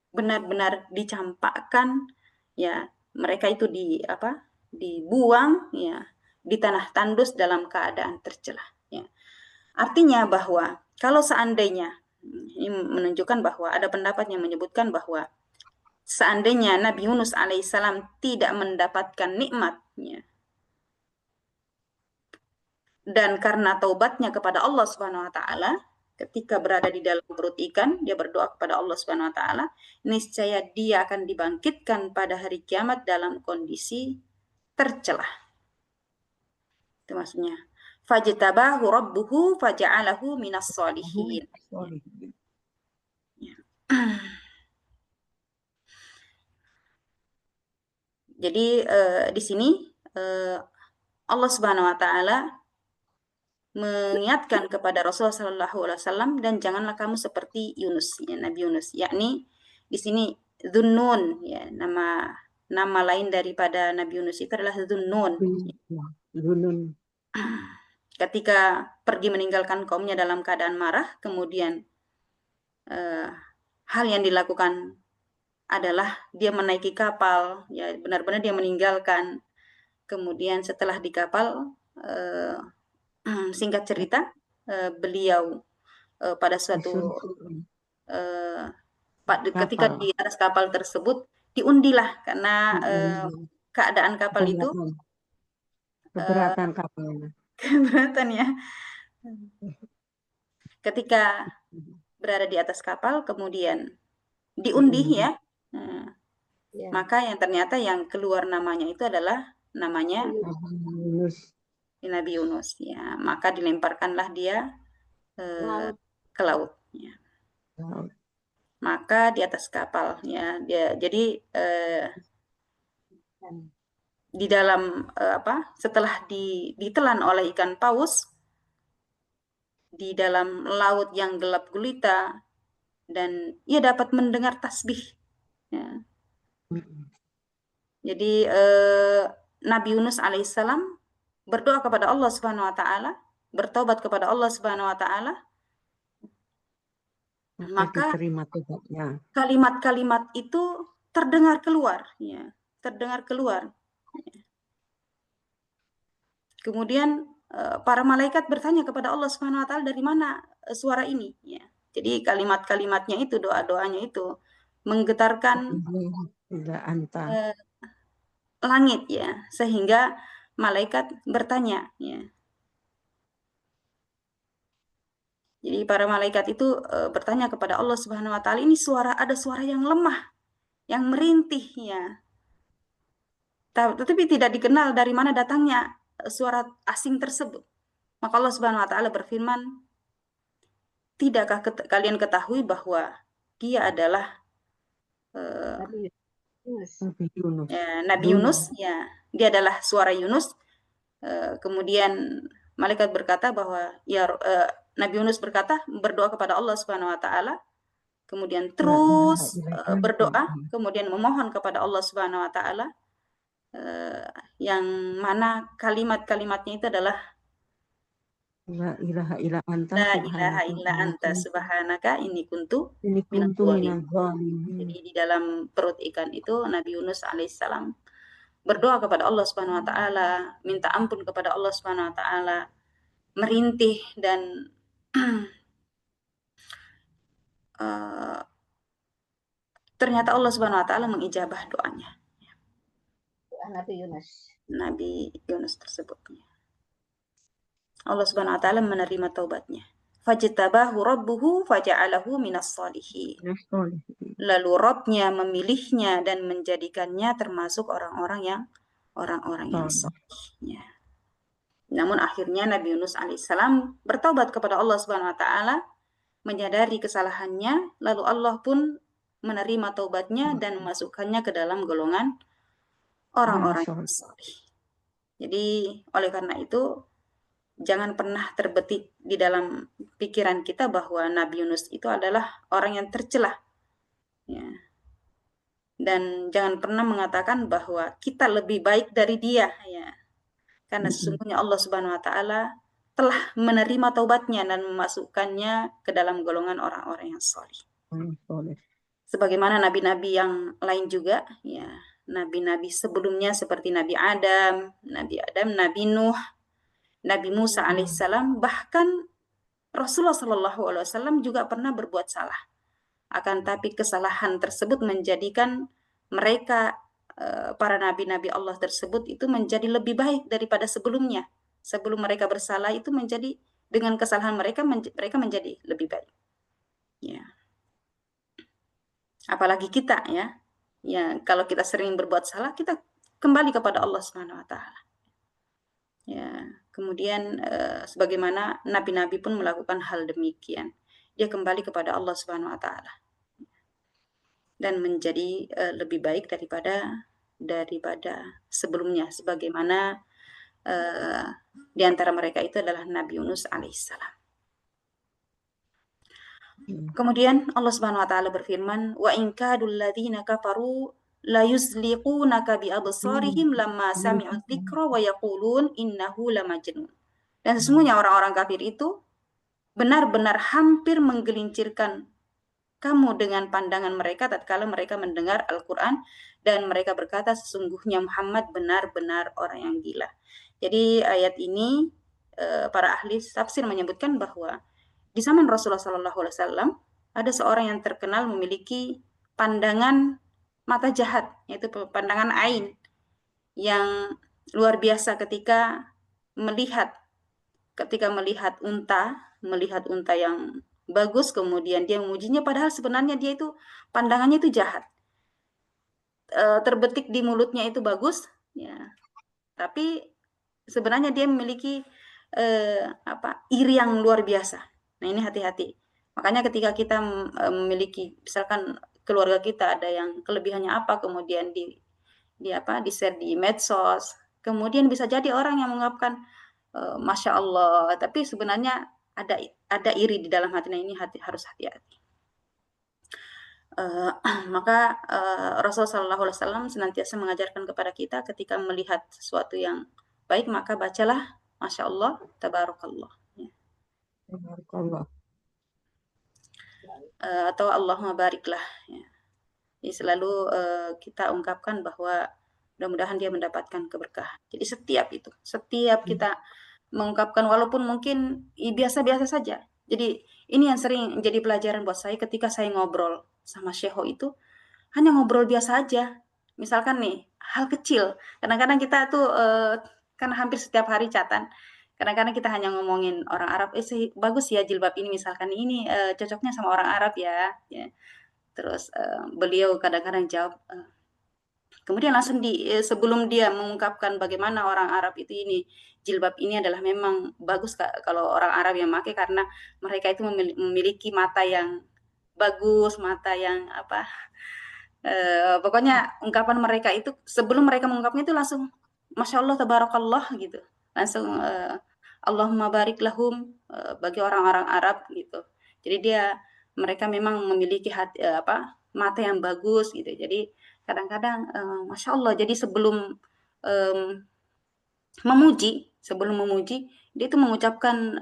benar-benar dicampakkan, ya, mereka itu dibuang, ya, di tanah tandus dalam keadaan tercela. Ya. Artinya bahwa kalau seandainya, ini menunjukkan bahwa ada pendapat yang menyebutkan bahwa seandainya Nabi Yunus alaihissalam tidak mendapatkan nikmatnya, dan karena taubatnya kepada Allah Subhanahu Wa Taala, ketika berada di dalam perut ikan, dia berdoa kepada Allah Subhanahu Wa Taala, niscaya dia akan dibangkitkan pada hari kiamat dalam kondisi tercela. Itu maksudnya. Fajtabahu rabbuhu faja'alahu minas sholihin. Ya. Jadi di sini Allah Subhanahu Wa Taala mengingatkan kepada Rasulullah SAW, dan janganlah kamu seperti Yunus, ya, Nabi Yunus, yakni di sini Dhunnun, ya, nama lain daripada Nabi Yunus itu adalah Dhunnun. Dhunnun. Ketika pergi meninggalkan kaumnya dalam keadaan marah, kemudian hal yang dilakukan adalah dia menaiki kapal, ya, benar-benar dia meninggalkan. Kemudian setelah di kapal, singkat cerita, beliau pada suatu ketika di atas kapal tersebut diundilah karena keadaan kapal itu keberatan kapalnya. Keberatan, ya. Ketika berada di atas kapal kemudian diundi, ya. Maka yang ternyata yang keluar namanya itu adalah namanya Nabi Yunus, ya. Maka dilemparkanlah dia ke laut, ya. Maka di atas kapal, ya, dia jadi di dalam setelah ditelan oleh ikan paus di dalam laut yang gelap gulita, dan ia dapat mendengar tasbih, ya. Jadi Nabi Yunus alaihissalam berdoa kepada Allah Subhanahu Wa Taala, bertobat kepada Allah Subhanahu Wa Taala, maka kalimat-kalimat itu terdengar keluar, ya, terdengar keluar. Kemudian para malaikat bertanya kepada Allah Subhanahu Wa Taala, dari mana suara ini, ya. Jadi kalimat-kalimatnya itu, doa-doanya itu menggetarkan langit, ya, sehingga malaikat bertanya, ya. Jadi para malaikat itu bertanya kepada Allah Subhanahu Wa Taala, ini ada suara yang lemah, yang merintih, ya. Tetapi tidak dikenal dari mana datangnya suara asing tersebut. Maka Allah Subhanahu Wa Taala berfirman, tidakkah kalian ketahui bahwa dia adalah Nabi Yunus. Nabi Yunus, ya, dia adalah suara Yunus. Kemudian malaikat berkata bahwa Nabi Yunus berdoa kepada Allah Subhanahu wa taala, kemudian terus berdoa, kemudian memohon kepada Allah Subhanahu wa taala, yang mana kalimat-kalimatnya itu adalah La ilaha illa anta La ilaha illa anta subhanaka inni kuntu minadh dhalimin. Jadi di dalam perut ikan itu Nabi Yunus alaihissalam berdoa kepada Allah Subhanahu wa taala, minta ampun kepada Allah Subhanahu wa taala, merintih dan ternyata Allah Subhanahu wa taala mengijabah doanya. Doa Nabi Yunus tersebut. Allah Subhanahu wa taala menerima taubatnya. Fajtabahu rabbuhu faja'alahu minas shalihin. Lalu Rabb-nya memilihnya dan menjadikannya termasuk orang-orang yang saleh. Namun akhirnya Nabi Yunus alaihissalam bertaubat kepada Allah Subhanahu wa taala, menyadari kesalahannya, lalu Allah pun menerima taubatnya dan memasukkannya ke dalam golongan orang-orang yang saleh. Jadi oleh karena itu jangan pernah terbetik di dalam pikiran kita bahwa Nabi Yunus itu adalah orang yang tercela. Ya. Dan jangan pernah mengatakan bahwa kita lebih baik dari dia, ya. Karena sesungguhnya Allah Subhanahu wa taala telah menerima taubatnya dan memasukkannya ke dalam golongan orang-orang yang saleh. Sebagaimana nabi-nabi yang lain juga, ya, nabi-nabi sebelumnya seperti Nabi Adam, Nabi Nuh, Nabi Musa alaihissalam, bahkan Rasulullah Shallallahu alaihi wasallam juga pernah berbuat salah. Akan tapi kesalahan tersebut menjadikan mereka, para nabi-nabi Allah tersebut itu menjadi lebih baik daripada sebelumnya. Sebelum mereka bersalah itu menjadi, dengan kesalahan mereka menjadi lebih baik. Ya. Apalagi kita, ya. Ya, kalau kita sering berbuat salah, kita kembali kepada Allah Subhanahu wa taala. Ya, kemudian sebagaimana nabi-nabi pun melakukan hal demikian. Dia kembali kepada Allah Subhanahu wa taala dan menjadi lebih baik daripada sebelumnya, sebagaimana di antara mereka itu adalah Nabi Yunus alaihissalam. Kemudian Allah Subhanahu wa taala berfirman, wa in kadul ladzina kafaru la yuzliqunaka bi absarihim lamma sami'u dzikra wa yaqulun innahu lamajnun. Dan sesungguhnya orang-orang kafir itu benar-benar hampir menggelincirkan kamu dengan pandangan mereka tatkala mereka mendengar Al-Qur'an, dan mereka berkata sesungguhnya Muhammad benar-benar orang yang gila. Jadi ayat ini para ahli tafsir menyebutkan bahwa di zaman Rasulullah SAW ada seorang yang terkenal memiliki pandangan mata jahat, yaitu pandangan ain yang luar biasa ketika melihat unta yang bagus, kemudian dia memujinya, padahal sebenarnya dia itu pandangannya itu jahat. Terbetik di mulutnya itu bagus, ya, tapi sebenarnya dia memiliki iri yang luar biasa. Nah, ini hati-hati. Makanya ketika kita memiliki, misalkan keluarga kita ada yang kelebihannya apa, kemudian di-share di medsos, kemudian bisa jadi orang yang mengungkapkan Masya Allah, tapi sebenarnya ada iri di dalam hati. Nah, ini harus hati-hati. Maka Rasulullah SAW senantiasa mengajarkan kepada kita ketika melihat sesuatu yang baik, maka bacalah Masya Allah, Tabarakallah. Ya. Tabarakallah. Atau Allahumma bariklah. Ya. Jadi selalu kita ungkapkan bahwa mudah-mudahan dia mendapatkan keberkahan. Jadi setiap kita mengungkapkan, walaupun mungkin biasa-biasa saja. Jadi ini yang sering jadi pelajaran buat saya ketika saya ngobrol sama Syekho itu, hanya ngobrol biasa aja. Misalkan nih, hal kecil. Kadang-kadang kita tuh kan hampir setiap hari chatan. Kadang-kadang kita hanya ngomongin orang Arab, bagus ya jilbab ini, misalkan ini cocoknya sama orang Arab ya. Terus beliau kadang-kadang jawab, Kemudian langsung sebelum dia mengungkapkan bagaimana orang Arab itu ini, jilbab ini adalah memang bagus kalau orang Arab yang pakai, karena mereka itu memiliki mata yang bagus, mata yang apa, pokoknya ungkapan mereka itu sebelum mereka mengungkapnya itu langsung Masya Allah, Tabarakallah gitu. Langsung Allahumma barik lahum, bagi orang-orang Arab gitu. Jadi mereka memang memiliki mata yang bagus gitu. Jadi kadang-kadang Masya Allah, jadi sebelum memuji dia itu mengucapkan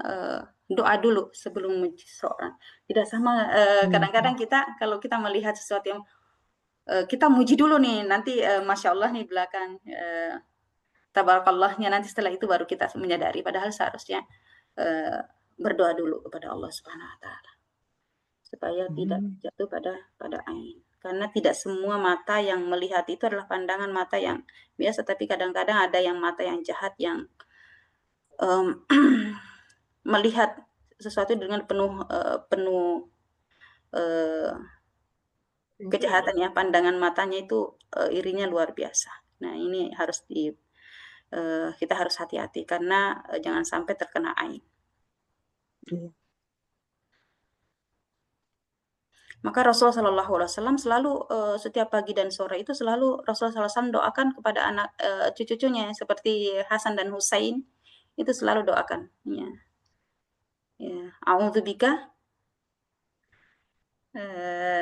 doa dulu sebelum memuji seorang. Tidak sama kadang-kadang kita kalau kita melihat sesuatu yang kita muji dulu nih, nanti Masya Allah nih belakang Tabarakallahnya, nanti setelah itu baru kita menyadari, padahal seharusnya berdoa dulu kepada Allah Subhanahu wa Ta'ala supaya tidak jatuh pada ain. Karena tidak semua mata yang melihat itu adalah pandangan mata yang biasa, tapi kadang-kadang ada yang mata yang jahat yang melihat sesuatu dengan penuh kejahatan ya, pandangan matanya itu irinya luar biasa. Nah, ini harus kita harus hati-hati karena jangan sampai terkena ain. Maka Rasulullah SAW selalu setiap pagi dan sore itu selalu Rasulullah SAW doakan kepada anak cucu-cucunya seperti Hasan dan Husain, itu selalu doakan. Ya. A'udzubika.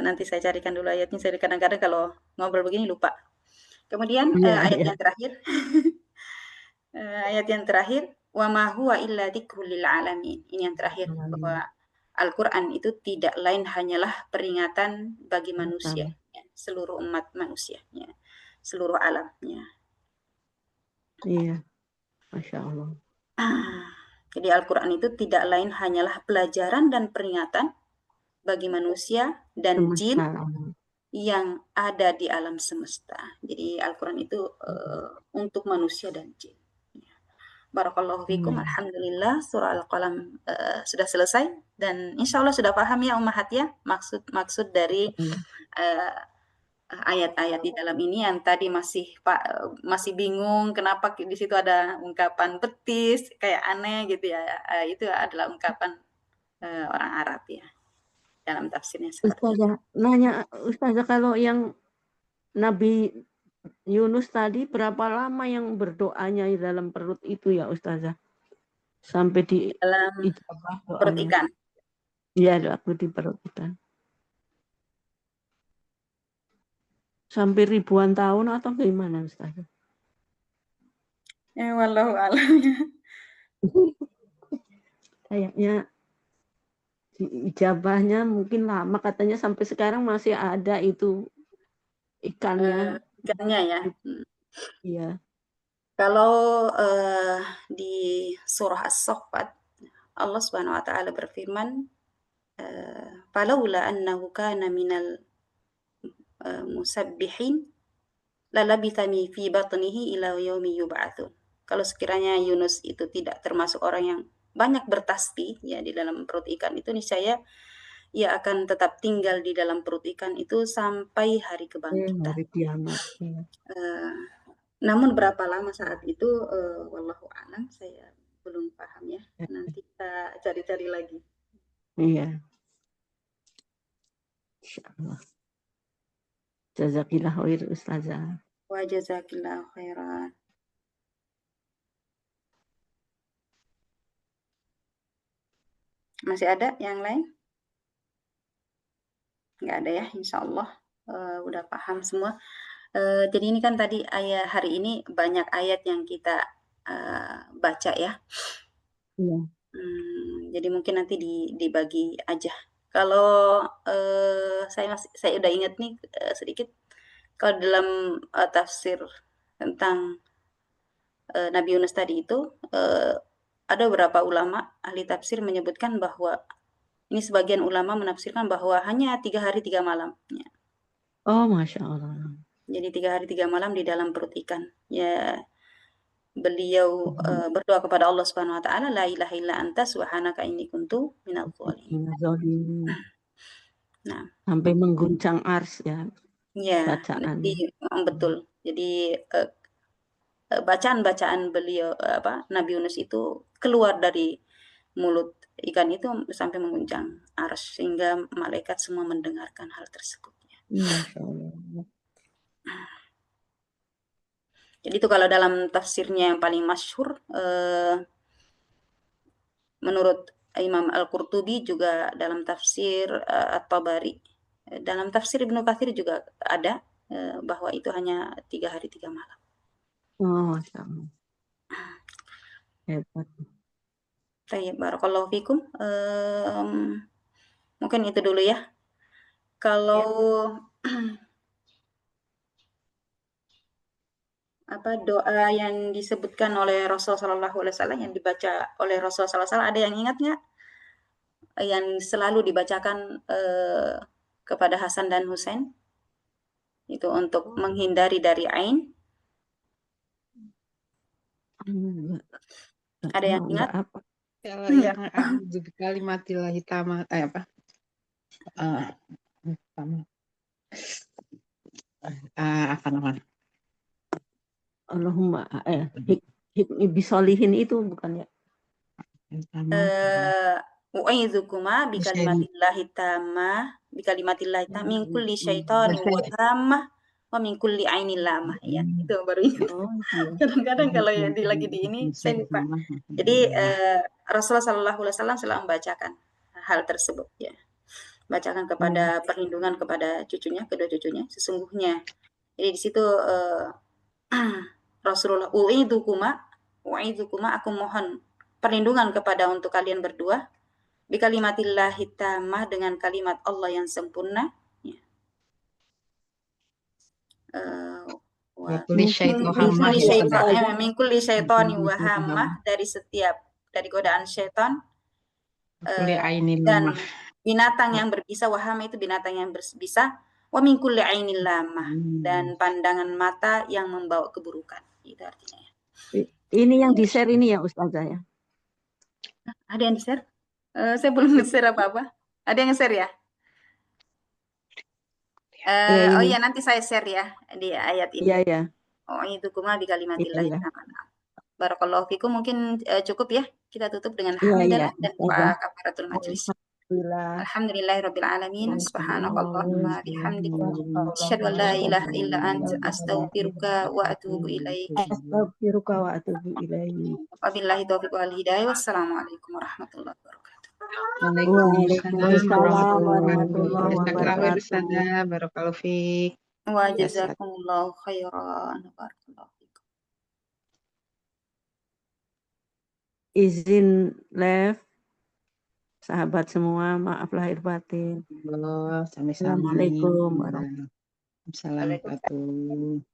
Nanti saya carikan dulu ayatnya. Saya kadang-kadang kalau ngobrol begini lupa. Kemudian ayat yang terakhir, ayat yang terakhir, wa ma huwa illa dzikrul lil alamin. Ini yang terakhir, bahwa Al-Quran itu tidak lain hanyalah peringatan bagi manusia, ya, seluruh umat manusia, ya, seluruh alam. Ya. Iya, Masya Allah. Jadi Al-Quran itu tidak lain hanyalah pelajaran dan peringatan bagi manusia dan jin yang ada di alam semesta. Jadi Al-Quran itu untuk manusia dan jin. Barakallahu fikum. Alhamdulillah surah Al-Qalam sudah selesai dan insya Allah sudah paham ya Ummahat ya maksud dari ayat-ayat di dalam ini. Yang tadi masih bingung kenapa di situ ada ungkapan betis kayak aneh gitu ya, itu adalah ungkapan orang Arab ya dalam tafsirnya. Ustazah, nanya Ustazah, kalau yang Nabi Yunus tadi berapa lama yang berdoanya di dalam perut itu ya Ustazah? Sampai di dalam perut ikan. Iya, aku di perut ikan. Sampai ribuan tahun atau gimana Ustazah? Ya wallahu a'lam. Kayaknya ijabahnya mungkin lama, katanya sampai sekarang masih ada itu ikannya. Ikannya ya. Iya. Kalau di surah As-Saffat Allah Subhanahu wa taala berfirman, "Falaula annahu kana minal musabbihin lalabitha fi batnihi ila yaumi yub'atsun." Kalau sekiranya Yunus itu tidak termasuk orang yang banyak bertasbih ya di dalam perut ikan itu, niscaya ia akan tetap tinggal di dalam perut ikan itu sampai hari kebangkitan. Hari kiamat. Namun berapa lama saat itu, wallahu a'lam, saya belum paham ya. Nanti kita cari-cari lagi. Iya. Insyaallah. Jazakillah khair Ustazah. Wa jazakillah khairan. Masih ada yang lain? Nggak ada ya, insya Allah udah paham semua. Jadi ini kan tadi hari ini banyak ayat yang kita baca ya. Iya. Jadi mungkin nanti dibagi aja. Kalau saya udah ingat nih sedikit, kalau dalam tafsir tentang Nabi Yunus tadi itu ada beberapa ulama ahli tafsir menyebutkan bahwa ini sebagian ulama menafsirkan bahwa hanya 3 hari 3 malam. Ya. Oh, Masya Allah. Jadi 3 hari 3 malam di dalam perut ikan. Ya, beliau berdoa kepada Allah Subhanahu wa taala, la ilaha illa anta subhanaka inni kuntu minadz dzalimin. Nah, sampai mengguncang ars ya. Ya, bacaan. betul. Jadi bacaan-bacaan beliau Nabi Yunus itu keluar dari mulut ikan itu sampai mengguncang arsy sehingga malaikat semua mendengarkan hal tersebut. Masya Allah. Jadi itu kalau dalam tafsirnya yang paling masyhur menurut Imam Al-Qurtubi, juga dalam tafsir At-Tabari, dalam tafsir Ibnu Katsir juga ada bahwa itu hanya 3 hari 3 malam. Oh, Masya Allah. Hebat. Baik, barakallahu fikum. Mungkin itu dulu ya. Kalau doa yang disebutkan oleh Rasulullah SAW, yang dibaca oleh Rasulullah SAW, ada yang ingat nggak? Yang selalu dibacakan kepada Hasan dan Husain itu untuk menghindari dari ain. Ada yang ingat? Apa? Kalau yang kalimatillahi tamah apa? Apa namanya? Allahumma hikmi bisolihin itu bukan ya? U'aidzukuma bikalimatillahi tamah min kulli syaitanin wa hammah wa min kulli ainil lamah, ya. Itu baru ingat. Kadang-kadang kalau yang lagi di ini saya lupa. Jadi Rasulullah SAW selalu membacakan hal tersebut, ya. Bacakan kepada perlindungan kepada cucunya, kedua cucunya. Sesungguhnya jadi di situ Rasulullah u'aidzukuma, aku mohon perlindungan kepada untuk kalian berdua bikalimatillahi tamah, dengan kalimat Allah yang sempurna, ya. Min kulli syaitani wa hammah, dari godaan syaitan dan binatang yang berbisa. Wahama itu binatang yang berbisa. Wa min kulli ainil lamah, dan pandangan mata yang membawa keburukan. Itu artinya, ya. Ini yang di-share ini ya Ustazah ya? Ada yang di-share? Saya belum nge-share apa-apa. Ada yang nge-share ya? Oh iya, nanti saya share ya di ayat ini. Iya, ya. Oh, itu kuma bi kalimatillahi tamah. Barakallahu fikum. Mungkin cukup ya. Kita tutup dengan hamdalah dan doa kafaratul majlis. Alhamdulillahirabbil alamin. Subhanakallahumma bihamdika asyhadu an la ilaha illa anta astaghfiruka wa atubu ilaik. Wabillahi taufiq wal hidayah. Wassalamualaikum warahmatullahi wabarakatuh. Waalaikumsalam warahmatullahi wabarakatuh. Barakallahu fiik. Wa jazakumullahu khairan. Barakallahu fiik. Izin live sahabat semua, maaf lahir batin. Assalamualaikum warahmatullahi wabarakatuh. Assalamualaikum.